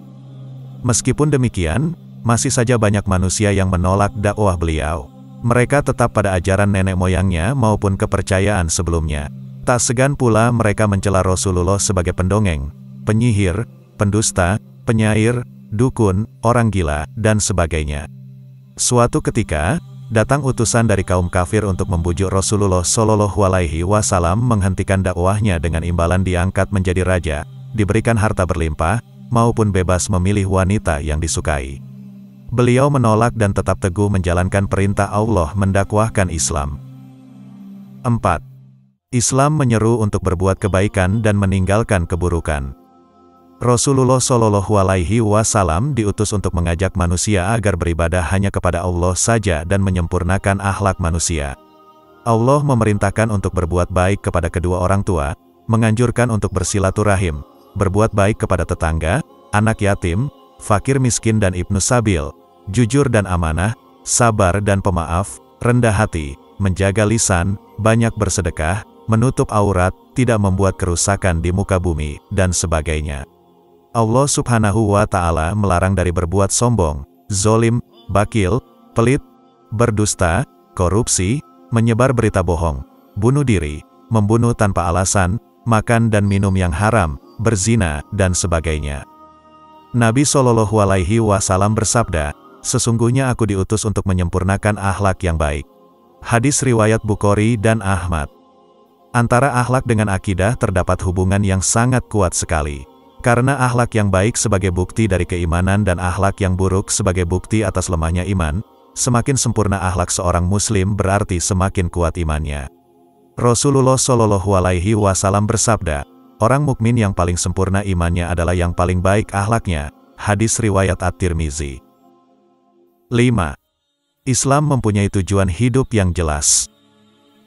Meskipun demikian, masih saja banyak manusia yang menolak dakwah beliau. Mereka tetap pada ajaran nenek moyangnya maupun kepercayaan sebelumnya. Tak segan pula mereka mencela Rasulullah sebagai pendongeng, penyihir, pendusta, penyair, dukun, orang gila, dan sebagainya. Suatu ketika, datang utusan dari kaum kafir untuk membujuk Rasulullah Shallallahu Alaihi Wasallam menghentikan dakwahnya dengan imbalan diangkat menjadi raja, diberikan harta berlimpah, maupun bebas memilih wanita yang disukai. Beliau menolak dan tetap teguh menjalankan perintah Allah mendakwahkan Islam. 4. Islam menyeru untuk berbuat kebaikan dan meninggalkan keburukan. Rasulullah Shallallahu Alaihi Wasallam diutus untuk mengajak manusia agar beribadah hanya kepada Allah saja dan menyempurnakan akhlak manusia. Allah memerintahkan untuk berbuat baik kepada kedua orang tua, menganjurkan untuk bersilaturahim, berbuat baik kepada tetangga, anak yatim, fakir miskin dan ibnu sabil, jujur dan amanah, sabar dan pemaaf, rendah hati, menjaga lisan, banyak bersedekah, menutup aurat, tidak membuat kerusakan di muka bumi, dan sebagainya. Allah Subhanahu wa Ta'ala melarang dari berbuat sombong, zolim, bakil, pelit, berdusta, korupsi, menyebar berita bohong, bunuh diri, membunuh tanpa alasan, makan dan minum yang haram, berzina, dan sebagainya. Nabi Shallallahu Alaihi Wasallam bersabda, "Sesungguhnya aku diutus untuk menyempurnakan akhlak yang baik." Hadis riwayat Bukhari dan Ahmad. Antara akhlak dengan akidah terdapat hubungan yang sangat kuat sekali. Karena akhlak yang baik sebagai bukti dari keimanan dan akhlak yang buruk sebagai bukti atas lemahnya iman, semakin sempurna akhlak seorang muslim berarti semakin kuat imannya. Rasulullah Shallallahu Alaihi Wasallam bersabda, orang mukmin yang paling sempurna imannya adalah yang paling baik akhlaknya. Hadis riwayat At-Tirmizi. 5. Islam mempunyai tujuan hidup yang jelas.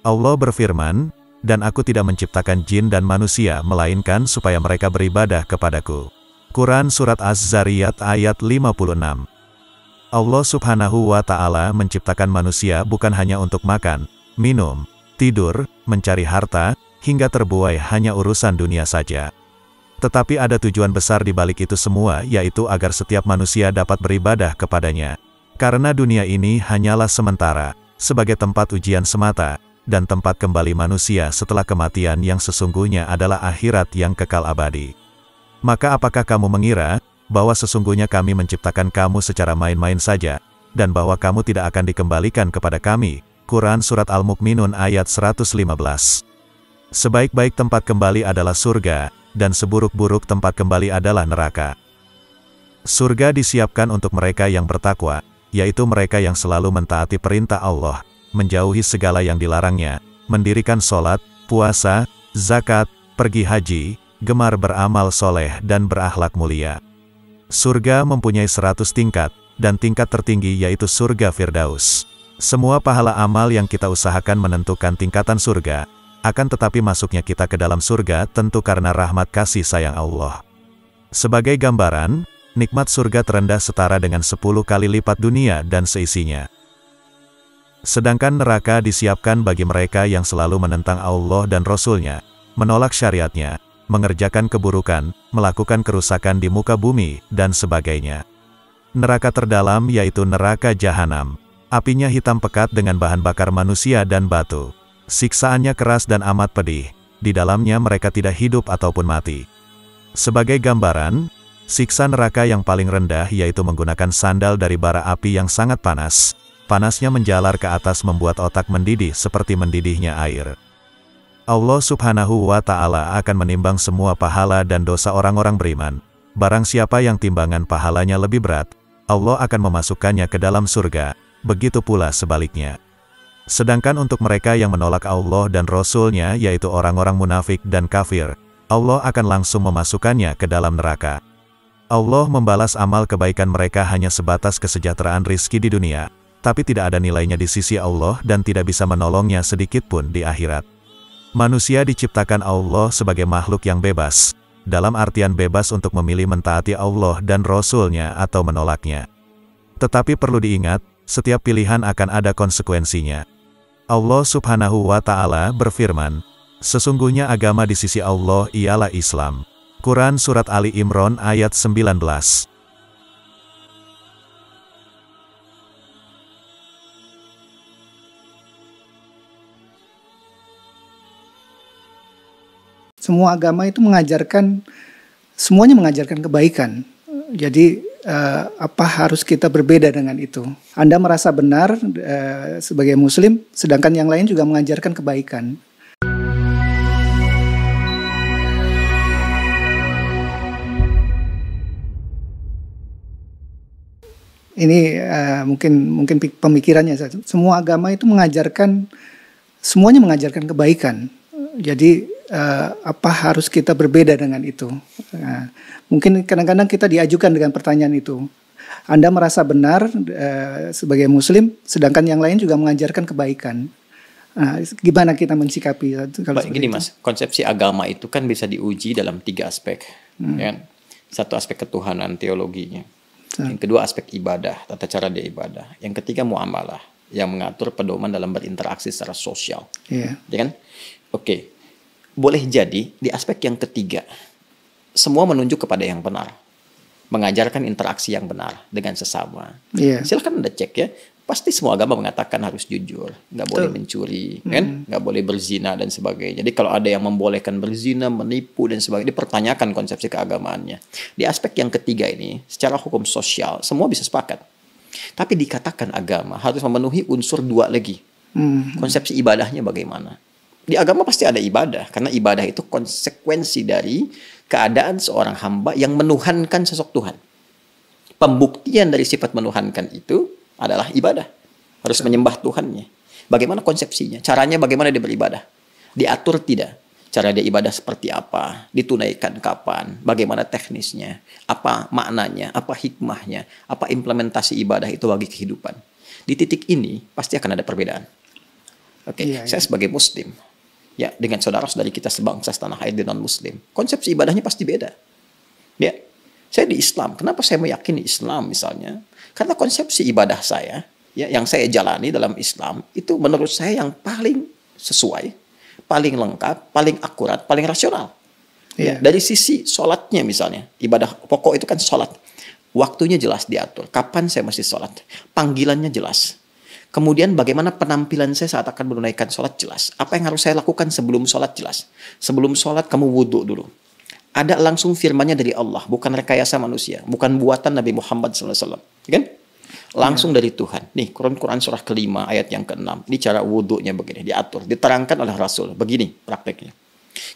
Allah berfirman, dan aku tidak menciptakan jin dan manusia melainkan supaya mereka beribadah kepadaku. Quran Surat Az-Zariyat ayat 56. Allah Subhanahu wa Ta'ala menciptakan manusia bukan hanya untuk makan, minum, tidur, mencari harta, hingga terbuai hanya urusan dunia saja. Tetapi ada tujuan besar di balik itu semua, yaitu agar setiap manusia dapat beribadah kepadanya. Karena dunia ini hanyalah sementara, sebagai tempat ujian semata, dan tempat kembali manusia setelah kematian yang sesungguhnya adalah akhirat yang kekal abadi. Maka apakah kamu mengira, bahwa sesungguhnya kami menciptakan kamu secara main-main saja, dan bahwa kamu tidak akan dikembalikan kepada kami? Quran Surat Al-Mu'minun ayat 115. Sebaik-baik tempat kembali adalah surga, dan seburuk-buruk tempat kembali adalah neraka. Surga disiapkan untuk mereka yang bertakwa, yaitu mereka yang selalu mentaati perintah Allah, menjauhi segala yang dilarangnya, mendirikan sholat, puasa, zakat, pergi haji, gemar beramal soleh dan berakhlak mulia. Surga mempunyai 100 tingkat, dan tingkat tertinggi yaitu surga Firdaus. Semua pahala amal yang kita usahakan menentukan tingkatan surga, akan tetapi masuknya kita ke dalam surga tentu karena rahmat kasih sayang Allah. Sebagai gambaran, nikmat surga terendah setara dengan 10 kali lipat dunia dan seisinya. Sedangkan neraka disiapkan bagi mereka yang selalu menentang Allah dan Rasul-Nya, menolak syariatnya, mengerjakan keburukan, melakukan kerusakan di muka bumi, dan sebagainya. Neraka terdalam yaitu neraka jahanam. Apinya hitam pekat dengan bahan bakar manusia dan batu. Siksaannya keras dan amat pedih. Di dalamnya mereka tidak hidup ataupun mati. Sebagai gambaran, siksa neraka yang paling rendah yaitu menggunakan sandal dari bara api yang sangat panas. Panasnya menjalar ke atas membuat otak mendidih seperti mendidihnya air. Allah Subhanahu wa Ta'ala akan menimbang semua pahala dan dosa orang-orang beriman. Barang siapa yang timbangan pahalanya lebih berat, Allah akan memasukkannya ke dalam surga, begitu pula sebaliknya. Sedangkan untuk mereka yang menolak Allah dan Rasul-Nya yaitu orang-orang munafik dan kafir, Allah akan langsung memasukkannya ke dalam neraka. Allah membalas amal kebaikan mereka hanya sebatas kesejahteraan rizki di dunia, tapi tidak ada nilainya di sisi Allah dan tidak bisa menolongnya sedikit pun di akhirat. Manusia diciptakan Allah sebagai makhluk yang bebas, dalam artian bebas untuk memilih mentaati Allah dan Rasul-Nya atau menolaknya. Tetapi perlu diingat, setiap pilihan akan ada konsekuensinya. Allah Subhanahu wa Ta'ala berfirman, "Sesungguhnya agama di sisi Allah ialah Islam." Quran Surat Ali Imran ayat 19. Semua agama itu semuanya mengajarkan kebaikan. Jadi apa harus kita berbeda dengan itu? Anda merasa benar sebagai Muslim, sedangkan yang lain juga mengajarkan kebaikan. Ini mungkin pemikirannya saja. Semua agama itu semuanya mengajarkan kebaikan. Jadi apa harus kita berbeda dengan itu? Mungkin kadang-kadang kita diajukan dengan pertanyaan itu. Anda merasa benar sebagai Muslim, sedangkan yang lain juga mengajarkan kebaikan. Gimana kita mensikapi? Gini Mas, konsepsi agama itu kan bisa diuji dalam 3 aspek. Ya. Satu aspek ketuhanan, teologinya. Yang kedua aspek ibadah, tata cara dia ibadah. Yang ketiga muamalah, yang mengatur pedoman dalam berinteraksi secara sosial. Ya kan? Oke. Boleh jadi di aspek yang ketiga, semua menunjuk kepada yang benar. Mengajarkan interaksi yang benar dengan sesama. Silahkan Anda cek ya. Pasti semua agama mengatakan harus jujur. Nggak boleh mencuri, kan? Nggak boleh berzina dan sebagainya. Jadi kalau ada yang membolehkan berzina, menipu dan sebagainya, dipertanyakan konsepsi keagamaannya. Di aspek yang ketiga ini, secara hukum sosial, semua bisa sepakat. Tapi dikatakan agama harus memenuhi unsur 2 lagi. Konsepsi ibadahnya bagaimana? Di agama pasti ada ibadah, karena ibadah itu konsekuensi dari keadaan seorang hamba yang menuhankan sosok Tuhan. Pembuktian dari sifat menuhankan itu adalah ibadah. Harus menyembah Tuhannya. Bagaimana konsepsinya? Caranya bagaimana dia beribadah? Diatur tidak? Cara dia ibadah seperti apa? Ditunaikan kapan? Bagaimana teknisnya? Apa maknanya? Apa hikmahnya? Apa implementasi ibadah itu bagi kehidupan? Di titik ini pasti akan ada perbedaan. Saya sebagai Muslim, ya, dengan saudara-saudari kita sebangsa setanah air di non-Muslim, konsepsi ibadahnya pasti beda. Ya, saya di Islam. Kenapa saya meyakini Islam misalnya? Karena konsepsi ibadah saya, ya, yang saya jalani dalam Islam, itu menurut saya yang paling sesuai, paling lengkap, paling akurat, paling rasional. Ya, dari sisi sholatnya misalnya, ibadah pokok itu kan sholat. Waktunya jelas diatur. Kapan saya mesti sholat? Panggilannya jelas. Kemudian bagaimana penampilan saya saat akan menunaikan sholat jelas. Apa yang harus saya lakukan sebelum sholat jelas. Sebelum sholat kamu wudhu dulu. Ada langsung firmannya dari Allah. Bukan rekayasa manusia. Bukan buatan Nabi Muhammad SAW. Kan? Langsung dari Tuhan. Nih Quran surah ke-5 ayat yang ke-6. Ini cara wudhunya begini. Diatur. Diterangkan oleh Rasul. Begini prakteknya.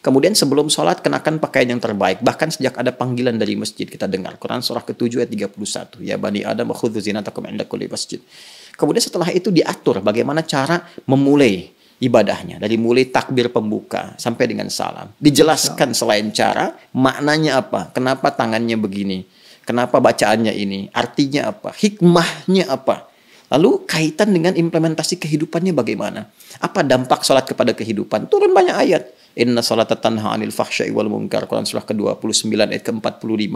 Kemudian sebelum sholat kenakan pakaian yang terbaik. Bahkan sejak ada panggilan dari masjid kita dengar. Quran surah ke-7 ayat 31. Ya bani Adam khudzu zinatakum 'inda kulli masjid. Kemudian setelah itu diatur bagaimana cara memulai ibadahnya. Dari mulai takbir pembuka sampai dengan salam. Dijelaskan selain cara, maknanya apa. Kenapa tangannya begini. Kenapa bacaannya ini. Artinya apa. Hikmahnya apa. Lalu kaitan dengan implementasi kehidupannya bagaimana. Apa dampak sholat kepada kehidupan. Turun banyak ayat. Inna sholata tanha 'anil fahsya'i wal munkar. Quran surah ke-29 ayat ke-45.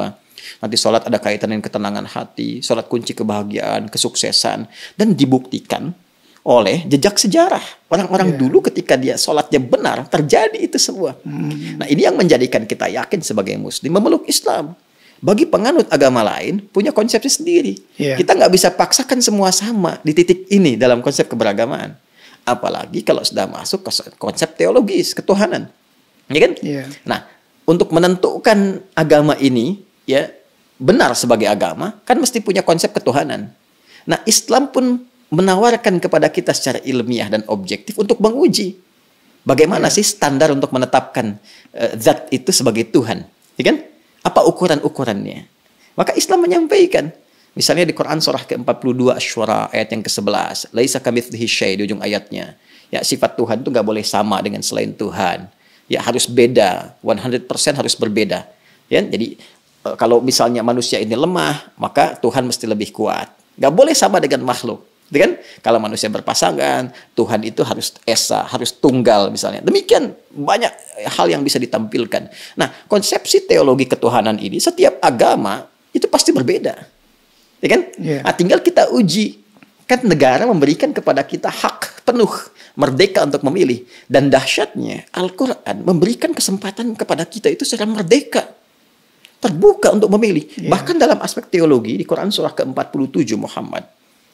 Nanti sholat ada kaitan dengan ketenangan hati, sholat kunci kebahagiaan, kesuksesan, dan dibuktikan oleh jejak sejarah. Orang-orang dulu ketika dia sholatnya benar, terjadi itu semua. Nah ini yang menjadikan kita yakin sebagai Muslim memeluk Islam. Bagi penganut agama lain, punya konsepsi sendiri. Kita nggak bisa paksakan semua sama di titik ini dalam konsep keberagamaan. Apalagi kalau sudah masuk ke konsep teologis, ketuhanan. Ya kan? Nah, untuk menentukan agama ini, ya, benar sebagai agama, kan mesti punya konsep ketuhanan. Nah, Islam pun menawarkan kepada kita secara ilmiah dan objektif untuk menguji bagaimana sih standar untuk menetapkan zat itu sebagai Tuhan. Ya kan? Apa ukuran-ukurannya? Maka Islam menyampaikan, misalnya di Quran surah ke-42 Asy-Syura ayat yang ke-11, laisa kamitslihi syai' di ujung ayatnya. Ya, sifat Tuhan itu nggak boleh sama dengan selain Tuhan. Ya, harus beda, 100% harus berbeda. Ya, jadi kalau misalnya manusia ini lemah, maka Tuhan mesti lebih kuat. Nggak boleh sama dengan makhluk. Kan? Kalau manusia berpasangan, Tuhan itu harus esa, harus tunggal misalnya. Demikian banyak hal yang bisa ditampilkan. Nah, konsepsi teologi ketuhanan ini setiap agama itu pasti berbeda. Ya kan? Nah, tinggal kita uji. Kan negara memberikan kepada kita hak penuh, merdeka untuk memilih. Dan dahsyatnya, Al-Quran memberikan kesempatan kepada kita itu secara merdeka. Terbuka untuk memilih. Bahkan dalam aspek teologi, di Quran surah ke-47 Muhammad,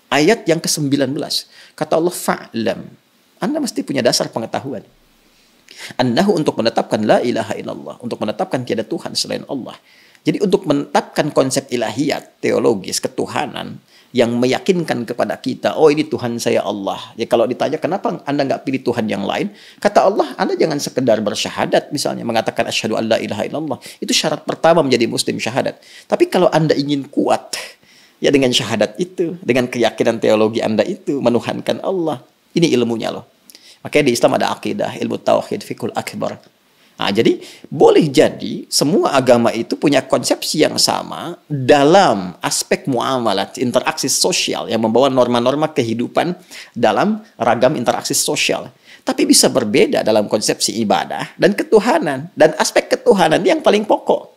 ayat yang ke-19, kata Allah, fa'lam. Anda mesti punya dasar pengetahuan. Annahu, untuk menetapkan la ilaha illallah, untuk menetapkan tiada Tuhan selain Allah. Jadi untuk menetapkan konsep ilahiyat, teologis, ketuhanan, yang meyakinkan kepada kita, oh ini Tuhan saya Allah. Ya kalau ditanya kenapa Anda nggak pilih Tuhan yang lain, kata Allah, Anda jangan sekedar bersyahadat misalnya, mengatakan asyhadu an la ilaha illallah. Itu syarat pertama menjadi muslim, syahadat. Tapi kalau Anda ingin kuat, ya dengan syahadat itu, dengan keyakinan teologi Anda itu, menuhankan Allah. Ini ilmunya loh. Makanya di Islam ada akidah, ilmu tauhid, fikul akbar. Nah, jadi boleh jadi semua agama itu punya konsepsi yang sama dalam aspek muamalat, interaksi sosial yang membawa norma-norma kehidupan dalam ragam interaksi sosial. Tapi bisa berbeda dalam konsepsi ibadah dan ketuhanan. Dan aspek ketuhanan yang paling pokok.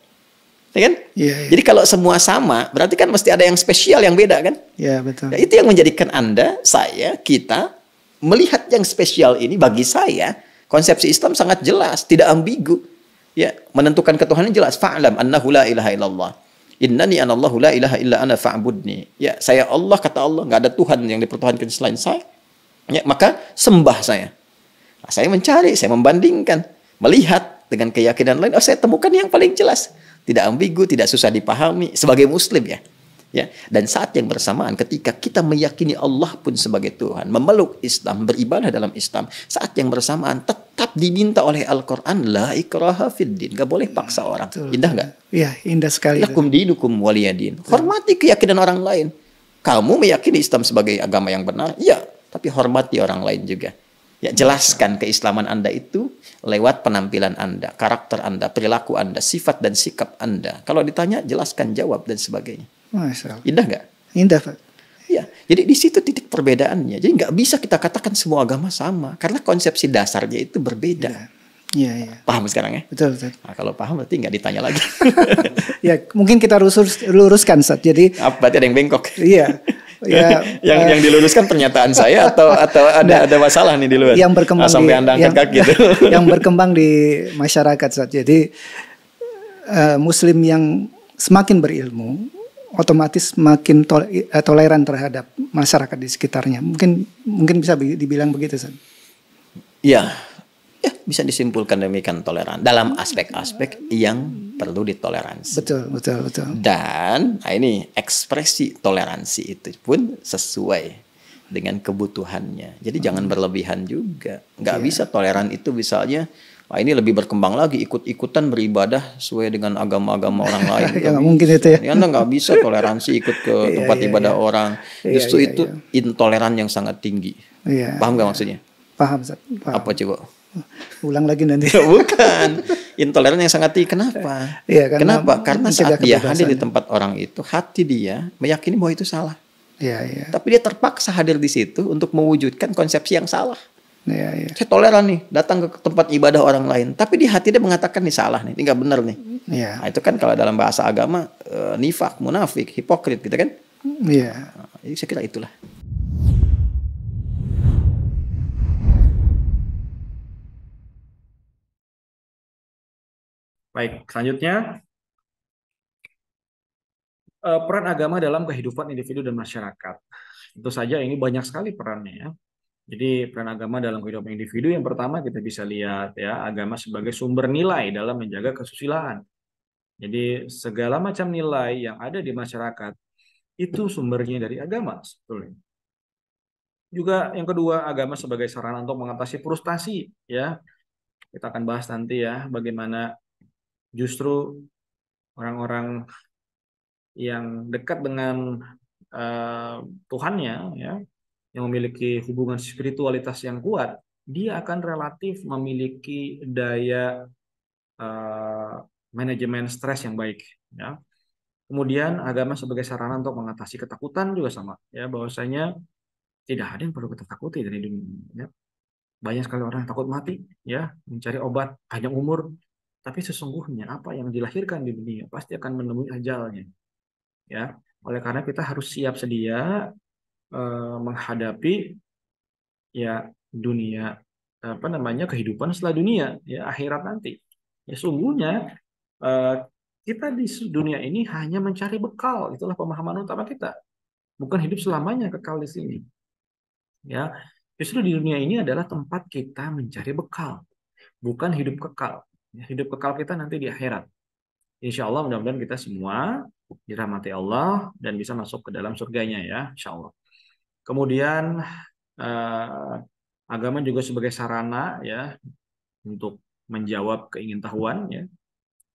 Ya kan? Jadi kalau semua sama, berarti kan mesti ada yang spesial, yang beda kan? Iya, betul. Nah, itu yang menjadikan Anda, saya, kita melihat yang spesial ini. Bagi saya, konsepsi Islam sangat jelas, tidak ambigu. Ya, menentukan ketuhanan jelas. Fa'lam annahu la ilaha illallah. Innani anallahu la ilaha illa ana fa'budni. Ya, saya Allah, kata Allah, nggak ada Tuhan yang dipertuhankan selain saya. Ya, maka sembah saya. Nah, saya mencari, saya membandingkan, melihat dengan keyakinan lain. Oh, saya temukan yang paling jelas. Tidak ambigu, tidak susah dipahami sebagai muslim ya. Ya, dan saat yang bersamaan ketika kita meyakini Allah pun sebagai Tuhan, memeluk Islam, beribadah dalam Islam, saat yang bersamaan tetap diminta oleh Al-Quran, la ikraha fiddin, gak boleh paksa orang. Indah gak? Iya, indah sekali. Lakum dinukum waliyadin. Hormati keyakinan orang lain. Kamu meyakini Islam sebagai agama yang benar, ya, tapi hormati orang lain juga. Ya, jelaskan keislaman Anda itu lewat penampilan Anda, karakter Anda, perilaku Anda, sifat dan sikap Anda. Kalau ditanya, jelaskan, jawab, dan sebagainya. Masya Allah. Indah nggak? Indah, Pak. Ya, jadi di situ titik perbedaannya. Jadi nggak bisa kita katakan semua agama sama, karena konsepsi dasarnya itu berbeda. Iya, iya. Paham sekarang ya? Betul, betul. Nah, kalau paham berarti nggak ditanya lagi. Ya, mungkin kita luruskan, Ustaz. Jadi, Berarti ada yang bengkok. iya. Ya, yang diluruskan pernyataan saya atau ada masalah nih di luar. Yang berkembang sampai Anda angkat kaki gitu. Yang berkembang di masyarakat, Ustaz. Jadi muslim yang semakin berilmu otomatis makin toleran terhadap masyarakat di sekitarnya. Mungkin bisa dibilang begitu, Ustaz. Ya, bisa disimpulkan demikian, toleran dalam aspek-aspek yang perlu ditoleransi. Betul. Dan ini ekspresi toleransi itu pun sesuai dengan kebutuhannya. Jadi jangan berlebihan juga. Nggak bisa toleran itu misalnya, ini lebih berkembang lagi, ikut-ikutan beribadah sesuai dengan agama-agama orang lain. Ya, nggak mungkin itu ya. Anda nggak bisa toleransi ikut ke tempat ibadah orang. Justru itu intoleran yang sangat tinggi. Paham nggak maksudnya? Paham, Ustaz. Paham. Apa coba? Ulang lagi nanti. Bukan. Intoleran yang sangat tinggi. Kenapa? Kenapa? Karena saat dia hadir di tempat orang itu, hati dia meyakini bahwa itu salah. Tapi dia terpaksa hadir di situ untuk mewujudkan konsepsi yang salah. Saya toleran nih, datang ke tempat ibadah orang lain. Tapi di hati dia mengatakan ini salah nih, ini nggak benar nih. Nah, itu kan kalau dalam bahasa agama, nifak, munafik, hipokrit gitu kan. Jadi saya kira itulah. Baik, selanjutnya peran agama dalam kehidupan individu dan masyarakat. Tentu saja ini banyak sekali perannya ya. Jadi peran agama dalam kehidupan individu yang pertama kita bisa lihat ya, agama sebagai sumber nilai dalam menjaga kesusilaan. Jadi segala macam nilai yang ada di masyarakat itu sumbernya dari agama sebetulnya. Juga yang kedua, agama sebagai sarana untuk mengatasi frustasi ya. Kita akan bahas nanti ya bagaimana justru orang-orang yang dekat dengan Tuhannya ya, yang memiliki hubungan spiritualitas yang kuat, dia akan relatif memiliki daya manajemen stres yang baik ya. Kemudian agama sebagai sarana untuk mengatasi ketakutan juga sama ya, bahwasanya tidak ada yang perlu kita takuti dari dunia ya. Banyak sekali orang yang takut mati ya, mencari obat panjang umur, tapi sesungguhnya apa yang dilahirkan di dunia pasti akan menemui ajalnya ya. Oleh karena kita harus siap sedia menghadapi ya dunia, apa namanya, kehidupan setelah dunia, ya akhirat nanti. Ya sungguhnya eh, kita di dunia ini hanya mencari bekal, itulah pemahaman utama kita. Bukan hidup selamanya kekal di sini. Ya, justru di dunia ini adalah tempat kita mencari bekal, bukan hidup kekal. Ya, hidup kekal kita nanti di akhirat. Insya Allah mudah-mudahan kita semua dirahmati Allah dan bisa masuk ke dalam surganya ya, insya Allah. Kemudian eh, agama juga sebagai sarana ya untuk menjawab keingintahuan ya.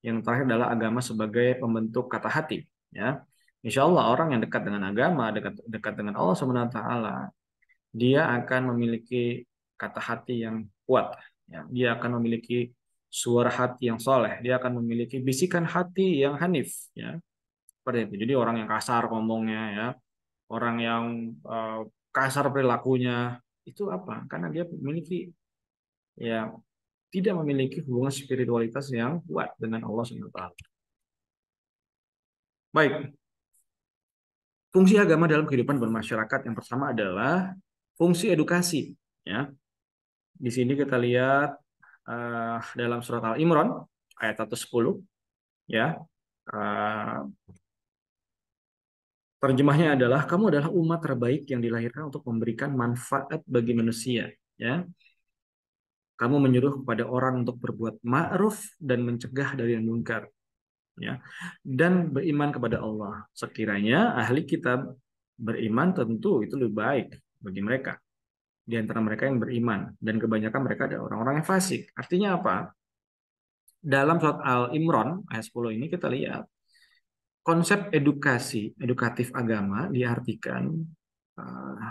Yang terakhir adalah agama sebagai pembentuk kata hati ya. Insya Allah orang yang dekat dengan agama, dekat dekat dengan Allah Subhanahu Wa Taala, dia akan memiliki kata hati yang kuat. Ya. Dia akan memiliki suara hati yang soleh. Dia akan memiliki bisikan hati yang hanif. Ya. Seperti itu. Jadi orang yang kasar ngomongnya, ya, orang yang kasar perilakunya, itu apa? Karena dia memiliki, ya, tidak memiliki hubungan spiritualitas yang kuat dengan Allah SWT. Baik, fungsi agama dalam kehidupan bermasyarakat yang pertama adalah fungsi edukasi. Ya, di sini kita lihat dalam surat Al-Imran ayat 110, ya. Uh, Terjemahnya adalah kamu adalah umat terbaik yang dilahirkan untuk memberikan manfaat bagi manusia, ya. Kamu menyuruh kepada orang untuk berbuat ma'ruf dan mencegah dari yang munkar, ya. Dan beriman kepada Allah. Sekiranya ahli kitab beriman, tentu itu lebih baik bagi mereka di antara mereka yang beriman, dan kebanyakan mereka adalah orang-orang yang fasik. Artinya apa? Dalam surat Al-Imran ayat 10 ini kita lihat konsep edukatif agama diartikan uh,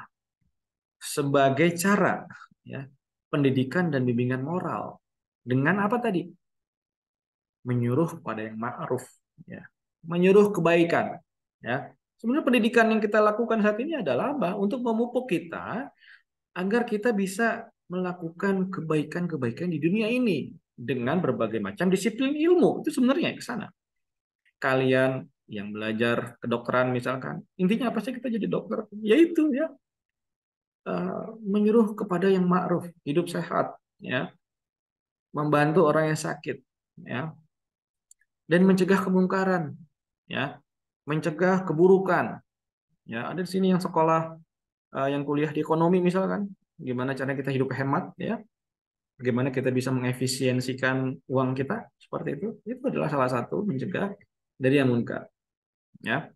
sebagai cara, ya, pendidikan dan bimbingan moral dengan apa tadi? Menyuruh kepada yang ma'ruf, ya, menyuruh kebaikan, ya. Sebenarnya pendidikan yang kita lakukan saat ini adalah apa? Untuk memupuk kita agar kita bisa melakukan kebaikan-kebaikan di dunia ini dengan berbagai macam disiplin ilmu. Itu sebenarnya ke sana. Kalian yang belajar kedokteran misalkan, intinya apa sih kita jadi dokter? Yaitu, ya, menyuruh kepada yang ma'ruf, hidup sehat, ya, membantu orang yang sakit, ya, dan mencegah kemungkaran, ya, mencegah keburukan. Ya, ada di sini yang sekolah, yang kuliah di ekonomi misalkan, gimana cara kita hidup hemat, ya, bagaimana kita bisa mengefisiensikan uang kita, seperti itu. Itu adalah salah satu mencegah dari yang munkar, ya.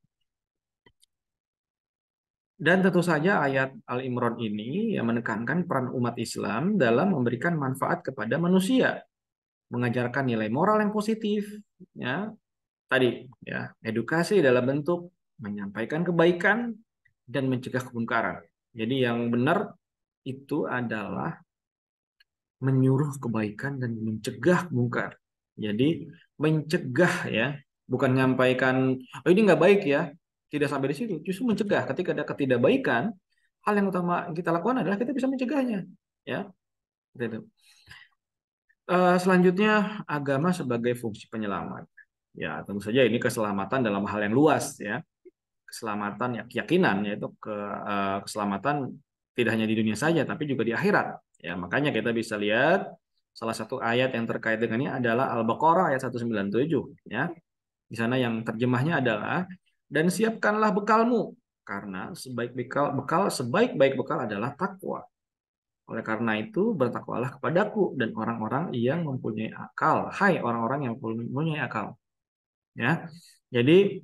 Dan tentu saja ayat Al-Imran ini yang menekankan peran umat Islam dalam memberikan manfaat kepada manusia, mengajarkan nilai moral yang positif, ya. Tadi, ya, edukasi dalam bentuk menyampaikan kebaikan dan mencegah kemungkaran. Jadi yang benar itu adalah menyuruh kebaikan dan mencegah mungkar. Jadi mencegah, ya, bukan menyampaikan oh ini nggak baik ya, tidak sampai di situ. Justru mencegah ketika ada ketidakbaikan, hal yang utama kita lakukan adalah kita bisa mencegahnya, ya. Gitu. Selanjutnya agama sebagai fungsi penyelamat. Ya, tentu saja ini keselamatan dalam hal yang luas, ya. Keselamatan, ya, keyakinan, yaitu keselamatan tidak hanya di dunia saja tapi juga di akhirat. Ya, makanya kita bisa lihat salah satu ayat yang terkait dengan ini adalah Al-Baqarah ayat 197, ya. Di sana yang terjemahnya adalah dan siapkanlah bekalmu karena sebaik-baik bekal adalah takwa. Oleh karena itu bertakwalah kepadaku dan orang-orang yang mempunyai akal. Hai orang-orang yang mempunyai akal. Ya. Jadi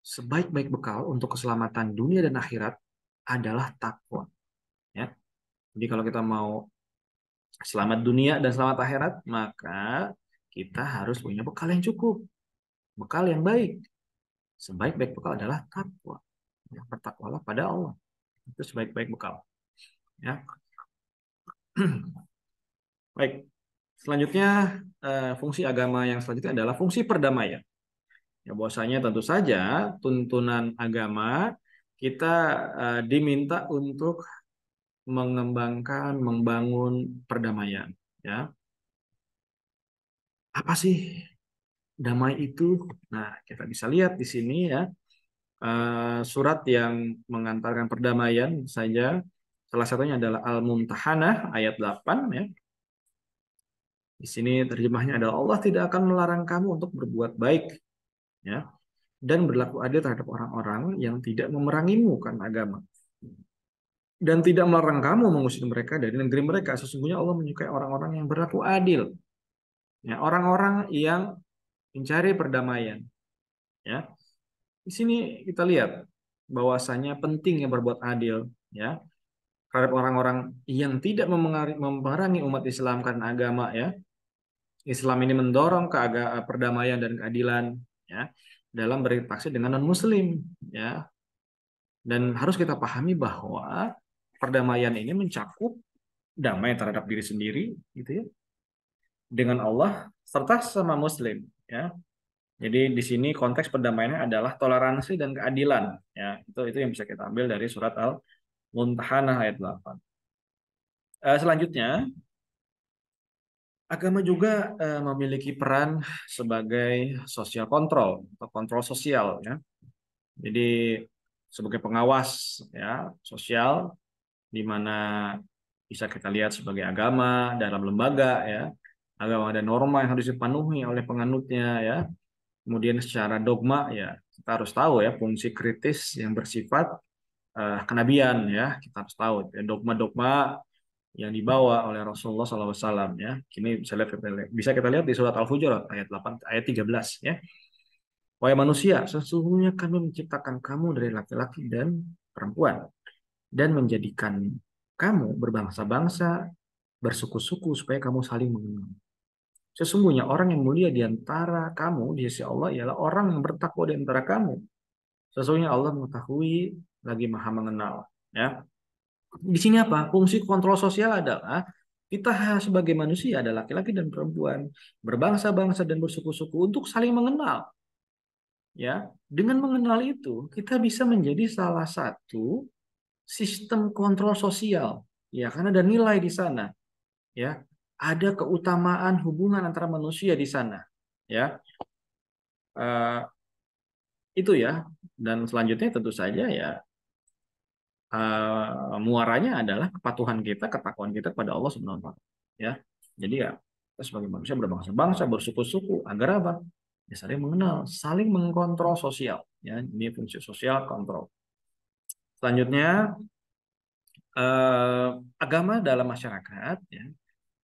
sebaik-baik bekal untuk keselamatan dunia dan akhirat adalah takwa. Ya. Jadi kalau kita mau selamat dunia dan selamat akhirat, maka kita harus punya bekal yang cukup, bekal yang baik. Sebaik-baik bekal adalah takwa. Ya, bertakwalah pada Allah. Itu sebaik-baik bekal. Ya. Baik. Selanjutnya, fungsi agama yang selanjutnya adalah fungsi perdamaian. Ya, bahwasanya tentu saja tuntunan agama kita diminta untuk mengembangkan, membangun perdamaian. Ya, apa sih damai itu? Nah, kita bisa lihat di sini, ya, surat yang mengantarkan perdamaian saja Salah satunya adalah Al-Mumtahanah ayat 8 ya. Di sini terjemahnya adalah Allah tidak akan melarang kamu untuk berbuat baik ya dan berlaku adil terhadap orang-orang yang tidak memerangimu karena agama dan tidak melarang kamu mengusir mereka dari negeri mereka. Sesungguhnya Allah menyukai orang-orang yang berlaku adil ya, orang-orang yang mencari perdamaian ya. Di sini kita lihat bahwasanya pentingnya berbuat adil ya terhadap orang-orang yang tidak memerangi umat Islam karena agama ya. Islam ini mendorong perdamaian dan keadilan ya dalam berinteraksi dengan non-muslim ya. Dan harus kita pahami bahwa perdamaian ini mencakup damai terhadap diri sendiri gitu ya dengan Allah serta sama muslim ya. Jadi di sini konteks perdamaiannya adalah toleransi dan keadilan ya. Itu yang bisa kita ambil dari surat Al-Mumtahanah ayat 8. Selanjutnya agama juga memiliki peran sebagai social control atau kontrol sosial ya. Jadi sebagai pengawas ya sosial di mana bisa kita lihat sebagai agama dalam lembaga ya. Agama ada norma yang harus dipenuhi oleh penganutnya ya. Kemudian secara dogma ya kita harus tahu ya fungsi kritis yang bersifat kenabian ya. Kita harus tahu ya, dogma-dogma yang dibawa oleh Rasulullah SAW ya. Ini bisa kita lihat di surat Al-Hujurat ayat 8 ayat 13 ya. Wahai manusia, sesungguhnya kami menciptakan kamu dari laki-laki dan perempuan dan menjadikan kamu berbangsa-bangsa, bersuku-suku supaya kamu saling mengenal. Sesungguhnya orang yang mulia di antara kamu di sisi Allah ialah orang yang bertakwa di antara kamu. Sesungguhnya Allah mengetahui lagi Maha mengenal ya. Di sini apa? Fungsi kontrol sosial adalah kita sebagai manusia ada laki-laki dan perempuan, berbangsa-bangsa dan bersuku-suku untuk saling mengenal. Ya, dengan mengenal itu kita bisa menjadi salah satu sistem kontrol sosial. Ya, karena ada nilai di sana. Ya, ada keutamaan hubungan antara manusia di sana. Ya, eh, itu ya. Dan selanjutnya tentu saja ya muaranya adalah kepatuhan kita, ketakwaan kita kepada Allah Subhanahu wa taala. Ya. Jadi ya kita sebagai manusia berbangsa-bangsa, bersuku-suku agar apa? Ya, saling mengenal, saling mengkontrol sosial. Ya, ini fungsi sosial kontrol. Selanjutnya agama dalam masyarakat ya,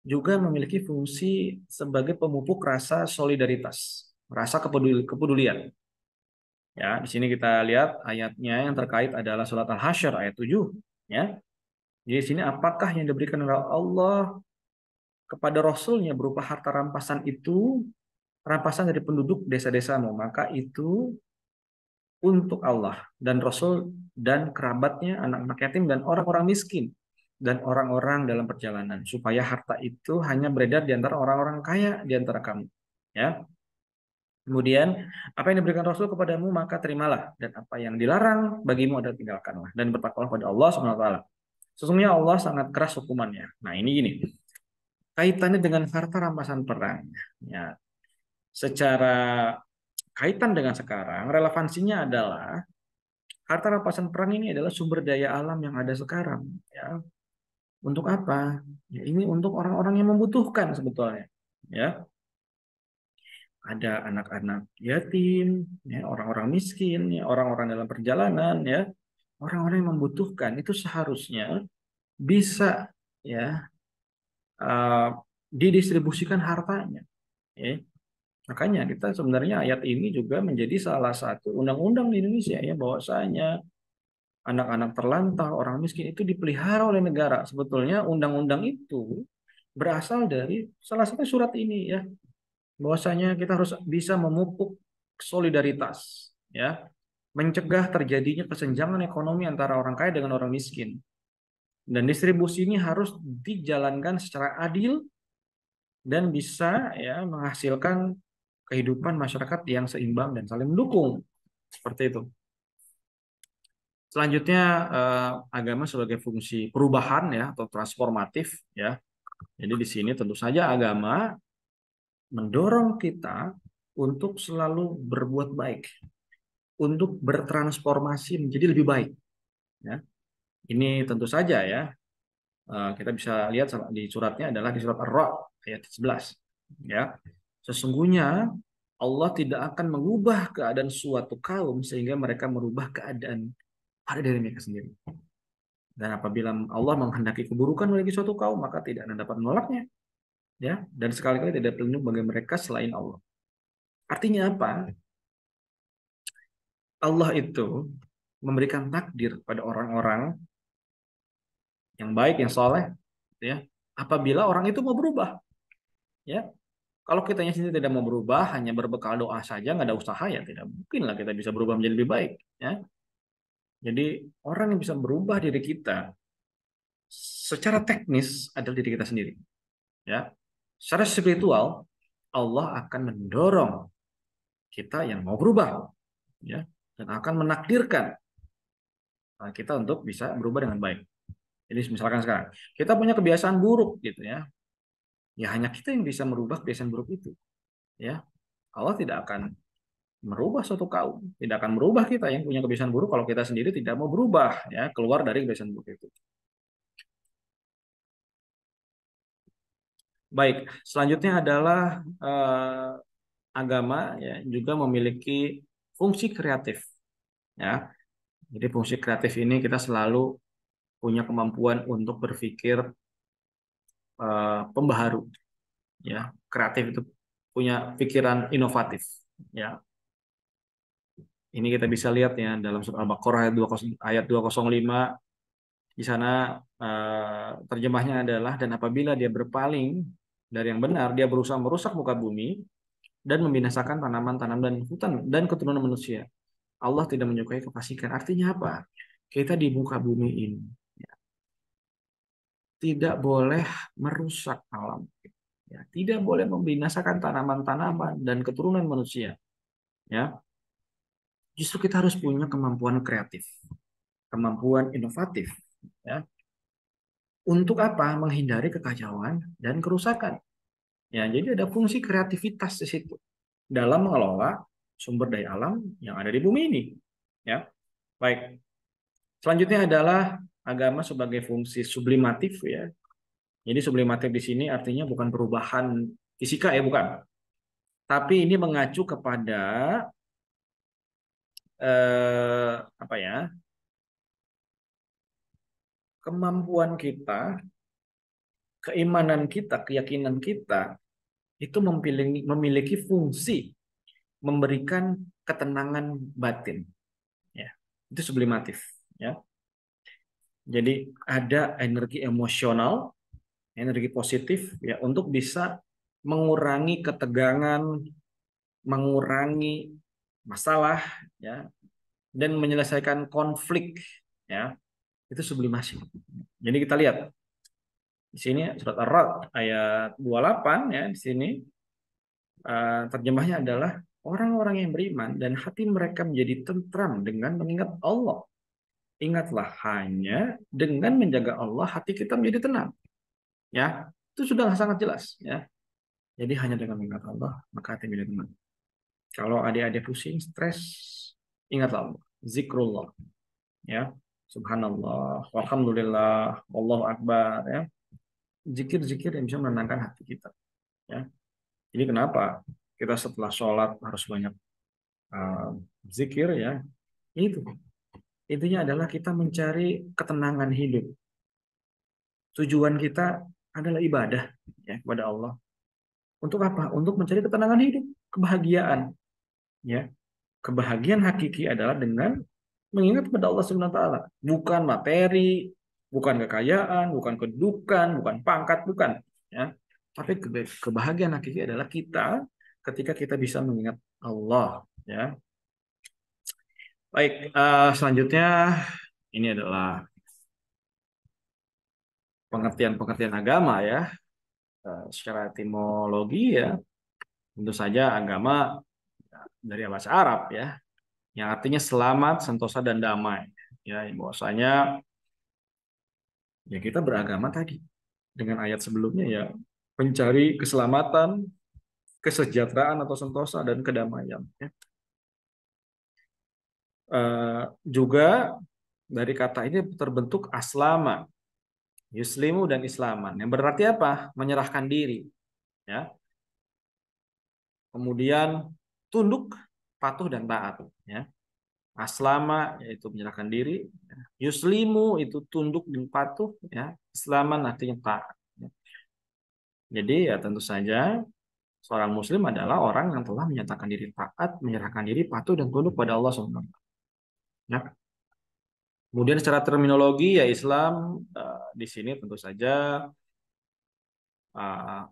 juga memiliki fungsi sebagai pemupuk rasa solidaritas, rasa kepedulian. Ya, di sini kita lihat ayatnya yang terkait adalah surat Al-Hasyr ayat 7 ya. Jadi di sini apakah yang diberikan oleh Allah kepada Rasulnya berupa harta rampasan itu, rampasan dari penduduk desa-desamu, maka itu untuk Allah dan Rasul dan kerabatnya, anak-anak yatim dan orang-orang miskin dan orang-orang dalam perjalanan, supaya harta itu hanya beredar di antara orang-orang kaya di antara kamu. Ya. Kemudian apa yang diberikan Rasul kepadamu maka terimalah, dan apa yang dilarang bagimu adalah tinggalkanlah, dan bertakwalah pada Allah Subhanahu wa taala. Sesungguhnya Allah sangat keras hukumannya. Nah, ini gini. Kaitannya dengan harta rampasan perang. Ya. Secara kaitan dengan sekarang, relevansinya adalah harta rampasan perang ini adalah sumber daya alam yang ada sekarang. Ya. Untuk apa? Ya, ini untuk orang-orang yang membutuhkan sebetulnya. Ya. Ada anak-anak yatim, ya, orang-orang miskin, ya, orang-orang dalam perjalanan, ya, orang-orang yang membutuhkan itu seharusnya bisa ya didistribusikan hartanya. Ya. Makanya kita sebenarnya ayat ini juga menjadi salah satu undang-undang di Indonesia ya bahwasanya anak-anak terlantar, orang miskin itu dipelihara oleh negara. Sebetulnya undang-undang itu berasal dari salah satu surat ini ya. Bahwasanya kita harus bisa memupuk solidaritas ya, mencegah terjadinya kesenjangan ekonomi antara orang kaya dengan orang miskin. Dan distribusi ini harus dijalankan secara adil dan bisa ya menghasilkan kehidupan masyarakat yang seimbang dan saling mendukung. Seperti itu. Selanjutnya agama sebagai fungsi perubahan ya atau transformatif ya. Jadi di sini tentu saja agama mendorong kita untuk selalu berbuat baik, untuk bertransformasi menjadi lebih baik. Ya. Ini tentu saja ya, kita bisa lihat di suratnya adalah di surat Ar-Ra'd ayat 11. Ya, sesungguhnya Allah tidak akan mengubah keadaan suatu kaum sehingga mereka merubah keadaan pada diri mereka sendiri. Dan apabila Allah menghendaki keburukan bagi suatu kaum, maka tidak akan dapat menolaknya. Ya, dan sekali-kali tidak pelindung bagi mereka selain Allah. Artinya apa? Allah itu memberikan takdir pada orang-orang yang baik, yang soleh, ya. Apabila orang itu mau berubah, ya. Kalau kitanya sendiri tidak mau berubah, hanya berbekal doa saja, nggak ada usaha, ya tidak mungkin lah kita bisa berubah menjadi lebih baik, ya. Jadi orang yang bisa berubah diri kita secara teknis adalah diri kita sendiri, ya. Secara spiritual, Allah akan mendorong kita yang mau berubah, ya, dan akan menakdirkan kita untuk bisa berubah dengan baik. Jadi misalkan sekarang kita punya kebiasaan buruk gitu ya, ya hanya kita yang bisa merubah kebiasaan buruk itu, ya. Allah tidak akan merubah suatu kaum, tidak akan merubah kita yang punya kebiasaan buruk kalau kita sendiri tidak mau berubah, ya, keluar dari kebiasaan buruk itu. Baik, selanjutnya adalah agama ya juga memiliki fungsi kreatif, ya. Jadi fungsi kreatif ini kita selalu punya kemampuan untuk berpikir pembaharu, ya. Kreatif itu punya pikiran inovatif, ya. Ini kita bisa lihat ya dalam surah Al-Baqarah ayat 205. Di sana terjemahnya adalah, dan apabila dia berpaling dari yang benar, dia berusaha merusak muka bumi dan membinasakan tanaman-tanaman dan hutan dan keturunan manusia. Allah tidak menyukai kefasikan. Artinya apa? Kita di muka bumi ini ya, tidak boleh merusak alam. Ya, tidak boleh membinasakan tanaman-tanaman dan keturunan manusia. Ya, justru kita harus punya kemampuan kreatif, kemampuan inovatif. Ya, untuk apa? Menghindari kekacauan dan kerusakan. Ya, jadi ada fungsi kreativitas di situ dalam mengelola sumber daya alam yang ada di bumi ini. Ya, baik. Selanjutnya adalah agama sebagai fungsi sublimatif ya. Jadi sublimatif di sini artinya bukan perubahan fisika ya, bukan. Tapi ini mengacu kepada apa ya? Kemampuan kita, keimanan kita, keyakinan kita itu memiliki fungsi memberikan ketenangan batin. Ya, itu sublimatif. Ya, jadi ada energi emosional, energi positif ya untuk bisa mengurangi ketegangan, mengurangi masalah ya dan menyelesaikan konflik ya. Itu sublimasi. Jadi kita lihat di sini surat Ar-Ra'd ayat 28 ya, di sini terjemahnya adalah orang-orang yang beriman dan hati mereka menjadi tentram dengan mengingat Allah. Ingatlah hanya dengan menjaga Allah hati kita menjadi tenang. Ya, itu sudah sangat jelas ya. Jadi hanya dengan mengingat Allah maka hati menjadi tenang. Kalau adik-adik pusing, stres, ingatlah Allah, zikrullah ya. Subhanallah, walhamdulillah, wallahu akbar ya. Zikir-zikir yang bisa menenangkan hati kita ya. Jadi kenapa kita setelah sholat harus banyak uh, zikir ya? Itu intinya adalah kita mencari ketenangan hidup. Tujuan kita adalah ibadah ya kepada Allah. Untuk apa? Untuk mencari ketenangan hidup, kebahagiaan ya. Kebahagiaan hakiki adalah dengan mengingat kepada Allah Subhanahu wa taala, bukan materi, bukan kekayaan, bukan kedudukan, bukan pangkat, bukan ya. Tapi kebahagiaan hakiki adalah kita ketika kita bisa mengingat Allah ya. Baik, selanjutnya ini adalah pengertian-pengertian agama ya. Secara etimologi ya, tentu saja agama dari bahasa Arab ya, yang artinya selamat, sentosa dan damai. Ya, bahwasanya ya kita beragama tadi dengan ayat sebelumnya ya mencari keselamatan, kesejahteraan atau sentosa dan kedamaian. Ya. Juga dari kata ini terbentuk aslama, yuslimu dan islaman. Yang berarti apa? Menyerahkan diri. Ya. Kemudian tunduk, patuh dan taat. Ya. Aslama yaitu menyerahkan diri. Yuslimu itu tunduk dan patuh. Ya. Islaman artinya taat. Ya. Jadi ya tentu saja seorang muslim adalah orang yang telah menyatakan diri taat, menyerahkan diri, patuh dan tunduk pada Allah SWT. Ya. Kemudian secara terminologi ya Islam di sini tentu saja uh,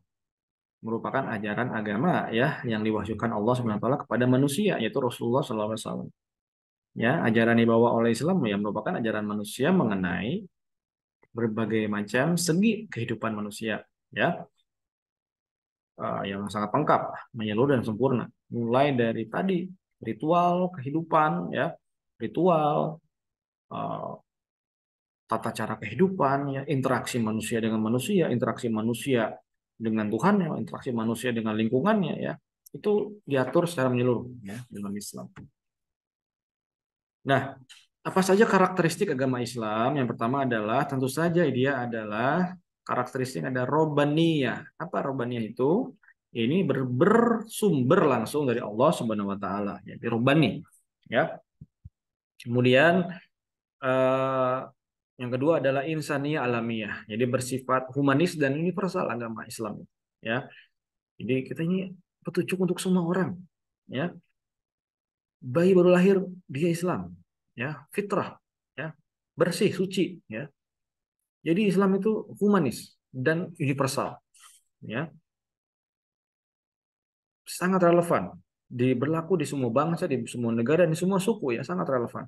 merupakan ajaran agama ya yang diwahyukan Allah SWT kepada manusia yaitu Rasulullah SAW. Ya, ajaran yang dibawa oleh Islam ya merupakan ajaran manusia mengenai berbagai macam segi kehidupan manusia ya yang sangat lengkap, menyeluruh dan sempurna. Mulai dari tadi ritual kehidupan ya, ritual uh, tata cara kehidupan, ya, interaksi manusia dengan manusia, interaksi manusia dengan Tuhan, ya, interaksi manusia dengan lingkungannya, ya, itu diatur secara menyeluruh ya dalam Islam. Nah, apa saja karakteristik agama Islam? Yang pertama adalah tentu saja dia adalah karakteristik ada robaniyah. Apa robaniyah itu? Ini bersumber langsung dari Allah Subhanahu wa taala, jadi robani. Ya. Kemudian eh, yang kedua adalah insaniyah alamiah. Jadi bersifat humanis dan universal agama Islam. Ya. Jadi kita ini petunjuk untuk semua orang. Ya. Bayi baru lahir dia Islam. Ya, fitrah. Ya. Bersih, suci. Ya. Jadi Islam itu humanis dan universal. Ya. Sangat relevan. Berlaku di semua bangsa, di semua negara, di semua suku. Ya, sangat relevan.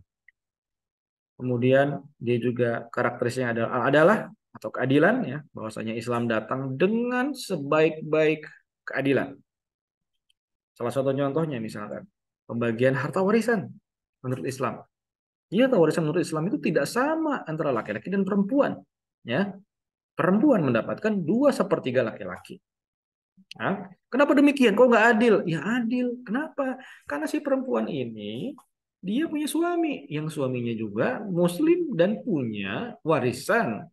Kemudian dia juga karakteristiknya adalah atau keadilan ya, bahwasanya Islam datang dengan sebaik-baik keadilan. Salah satu contohnya misalkan pembagian harta warisan menurut Islam. Ya, harta warisan menurut Islam itu tidak sama antara laki-laki dan perempuan. Ya, perempuan mendapatkan 2/3 laki-laki. Nah, kenapa demikian? Kok nggak adil? Ya adil. Kenapa? Karena si perempuan ini dia punya suami, yang suaminya juga Muslim dan punya warisan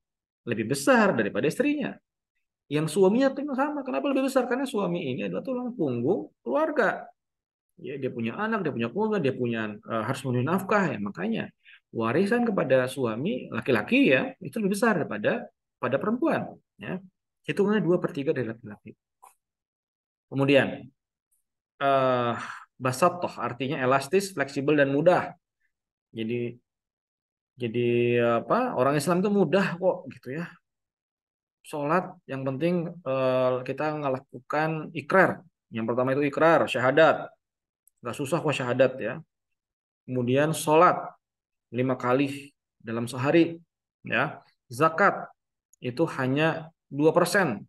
lebih besar daripada istrinya. Yang suaminya tinggal sama. Kenapa lebih besar? Karena suami ini adalah tulang punggung keluarga. Ya, dia punya anak, dia punya keluarga, dia punya harus memenuhi nafkah ya. Makanya warisan kepada suami laki-laki ya itu lebih besar daripada pada perempuan. Ya, hitungannya 2/3 dari laki-laki. Kemudian eh basatoh artinya elastis, fleksibel dan mudah. Jadi jadi apa? Orang Islam itu mudah kok gitu ya. Sholat yang penting kita melakukan ikrar. Yang pertama itu ikrar, syahadat. Gak susah kok syahadat ya. Kemudian sholat 5 kali dalam sehari. Ya, zakat itu hanya 2%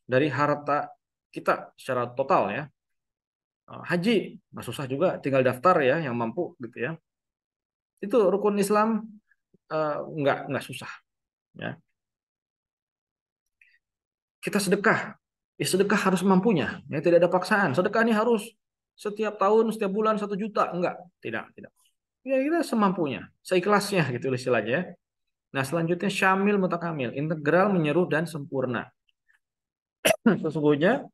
dari harta kita secara total ya. Haji nggak susah juga, tinggal daftar ya yang mampu gitu ya. Itu rukun Islam nggak susah ya. Kita sedekah, ya sedekah harus mampunya, ya tidak ada paksaan. Sedekah ini harus setiap tahun, setiap bulan 1 juta, enggak, tidak. Ya kita semampunya, seikhlasnya gitu istilahnya. Nah selanjutnya syamil mutakamil, integral, menyeluruh dan sempurna. Sesungguhnya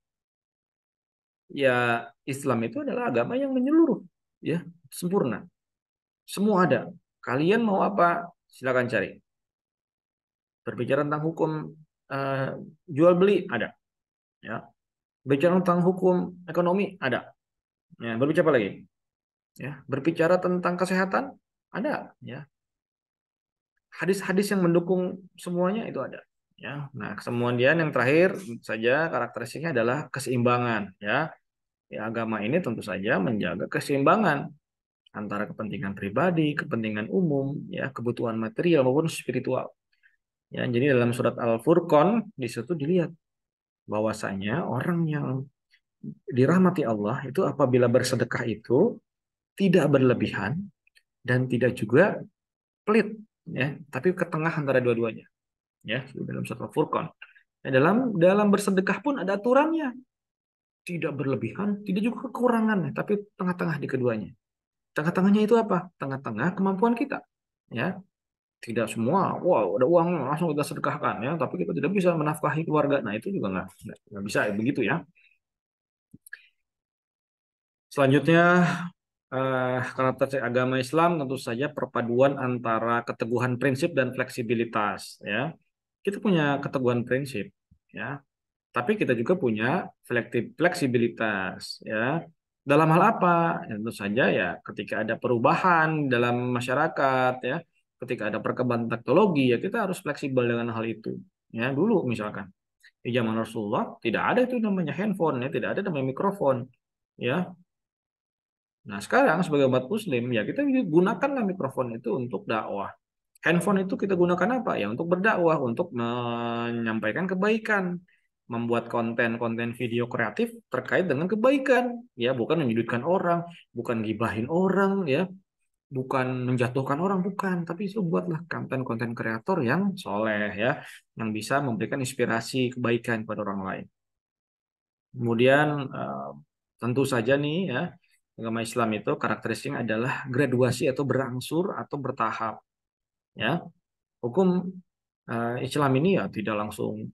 ya Islam itu adalah agama yang menyeluruh, ya sempurna. Semua ada. Kalian mau apa? Silakan cari. Berbicara tentang hukum eh, jual beli ada, ya. Berbicara tentang hukum ekonomi ada. Ya, berbicara apa lagi? Ya, berbicara tentang kesehatan ada, ya. Hadis-hadis yang mendukung semuanya itu ada, ya. Nah, kemudian yang terakhir saja karakteristiknya adalah keseimbangan, ya. Ya, agama ini tentu saja menjaga keseimbangan antara kepentingan pribadi, kepentingan umum, ya, kebutuhan material maupun spiritual. Ya, jadi dalam surat Al-Furqan di situ dilihat bahwasanya orang yang dirahmati Allah itu apabila bersedekah itu tidak berlebihan dan tidak juga pelit ya, tapi ke tengah antara dua-duanya ya dalam surat Al-Furqan. Ya, dalam bersedekah pun ada aturannya. Tidak berlebihan, tidak juga kekurangan, tapi tengah-tengah di keduanya. Tengah-tengahnya itu apa? Tengah-tengah kemampuan kita. Ya. Tidak semua, wow, ada uang langsung kita sedekahkan ya, tapi kita tidak bisa menafkahi keluarga. Nah, itu juga nggak bisa begitu ya. Selanjutnya, karakteristik agama Islam tentu saja perpaduan antara keteguhan prinsip dan fleksibilitas ya. Kita punya keteguhan prinsip ya, tapi kita juga punya fleksibilitas ya. Dalam hal apa? Ya, tentu saja ya ketika ada perubahan dalam masyarakat ya, ketika ada perkembangan teknologi ya kita harus fleksibel dengan hal itu. Ya, dulu misalkan di zaman Rasulullah tidak ada itu namanya handphone ya, tidak ada namanya mikrofon ya. Nah, sekarang sebagai umat muslim ya kita gunakanlah mikrofon itu untuk dakwah. Handphone itu kita gunakan apa? Ya untuk berdakwah, untuk menyampaikan kebaikan, membuat konten-konten video kreatif terkait dengan kebaikan, ya bukan menyudutkan orang, bukan gibahin orang, ya bukan menjatuhkan orang, bukan, tapi itu buatlah konten-konten kreator yang soleh, ya, yang bisa memberikan inspirasi kebaikan kepada orang lain. Kemudian tentu saja nih ya agama Islam itu karakteristiknya adalah graduasi atau berangsur atau bertahap, ya. Hukum Islam ini ya tidak langsung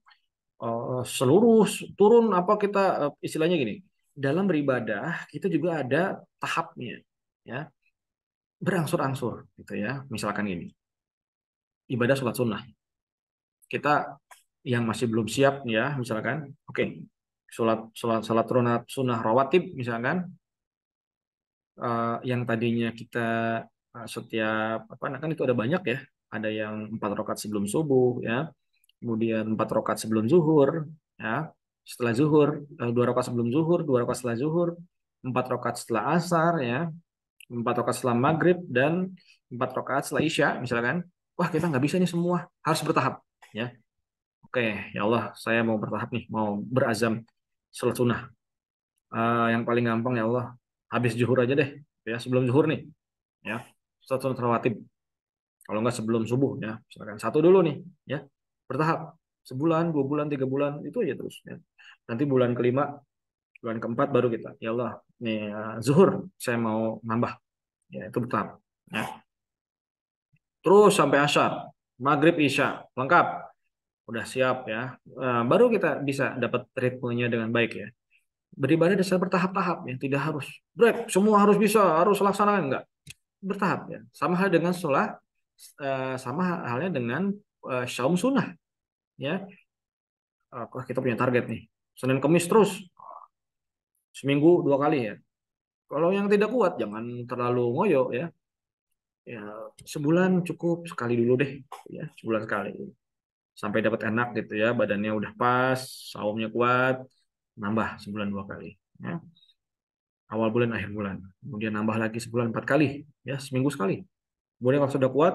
seluruh turun apa kita istilahnya gini. Dalam beribadah kita juga ada tahapnya ya, berangsur-angsur gitu ya. Misalkan gini, ibadah sholat sunnah. Kita yang masih belum siap ya, misalkan oke, sholat sholat sholat sunnah rawatib misalkan yang tadinya kita setiap apa nah kan itu ada banyak ya. Ada yang 4 rakaat sebelum subuh ya, kemudian 4 rakaat sebelum zuhur, ya, setelah zuhur 2 rakaat sebelum zuhur, 2 rakaat setelah zuhur, 4 rakaat setelah asar, ya, 4 rakaat setelah maghrib dan 4 rakaat setelah isya, misalkan. Wah, kita nggak bisa nih semua, harus bertahap, ya. Oke, ya Allah, saya mau bertahap nih, mau berazam sholat sunnah. Yang paling gampang ya Allah, habis zuhur aja deh, ya sebelum zuhur nih, ya, sholat sunnah rawatib. Kalau nggak sebelum subuh ya, misalkan satu dulu nih, ya, bertahap. Sebulan, 2 bulan, 3 bulan, itu aja terus. Ya. Nanti bulan kelima, bulan keempat baru kita, ya Allah, nih zuhur, saya mau nambah. Ya, itu bertahap. Ya. Terus sampai asyar, maghrib, isya, lengkap, udah siap ya. Baru kita bisa dapat ritmenya dengan baik ya. Beribadah dasar bertahap-tahap ya, tidak harus break, semua harus bisa, harus laksanakan enggak. Bertahap ya. Sama hal dengan sholat, sama halnya dengan saum sunnah ya. Kita punya target nih Senin Kamis terus seminggu 2 kali ya. Kalau yang tidak kuat jangan terlalu ngoyo ya. Ya sebulan cukup sekali dulu deh ya, sebulan sekali sampai dapat enak gitu ya, badannya udah pas, saumnya kuat, nambah sebulan 2 kali ya. Awal bulan akhir bulan, kemudian nambah lagi sebulan 4 kali ya, seminggu sekali. Kemudian kalau sudah kuat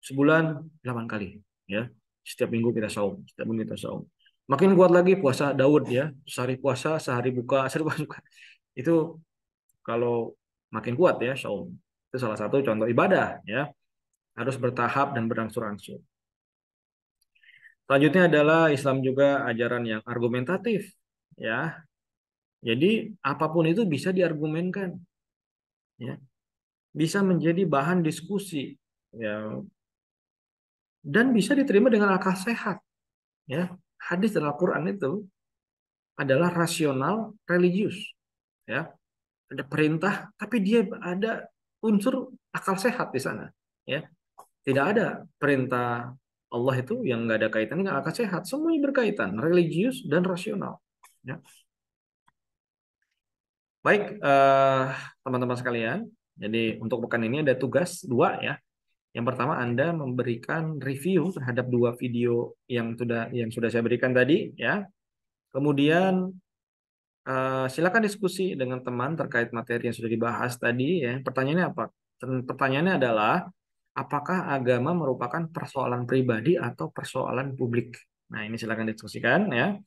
sebulan 8 kali ya, setiap minggu kita saum, setiap minggu kita saum. Makin kuat lagi puasa Daud ya, sehari puasa sehari buka, sehari buka. Itu kalau makin kuat ya saum. Itu salah satu contoh ibadah ya, harus bertahap dan berangsur-angsur. Selanjutnya adalah Islam juga ajaran yang argumentatif ya. Jadi apapun itu bisa diargumenkan ya, bisa menjadi bahan diskusi ya, dan bisa diterima dengan akal sehat ya. Hadis dalam Al-Qur'an itu adalah rasional religius ya. Ada perintah tapi dia ada unsur akal sehat di sana ya. Tidak ada perintah Allah itu yang nggak ada kaitan dengan akal sehat, semuanya berkaitan religius dan rasional ya. Baik, teman-teman sekalian, jadi untuk pekan ini ada tugas dua ya. Yang pertama, Anda memberikan review terhadap 2 video yang sudah saya berikan tadi ya. Kemudian silakan diskusi dengan teman terkait materi yang sudah dibahas tadi ya. Pertanyaannya apa? Pertanyaannya adalah apakah agama merupakan persoalan pribadi atau persoalan publik? Nah, ini silakan diskusikan ya.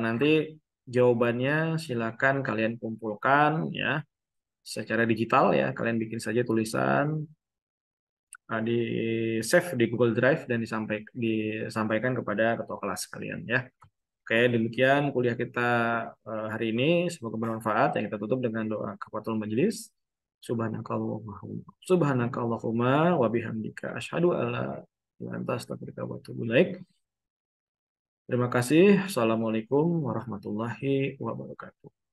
Nanti jawabannya silakan kalian kumpulkan ya secara digital ya. Kalian bikin saja tulisan, di save di Google Drive dan disampaikan kepada ketua kelas kalian ya. Oke, demikian kuliah kita hari ini. Semoga bermanfaat. Yang kita tutup dengan doa kafaratul majelis. Subhanakallahumma wa bihamdika asyhadu alla ilaha illa anta astaghfiruka wa atubu ilaik. Terima kasih. Assalamualaikum warahmatullahi wabarakatuh.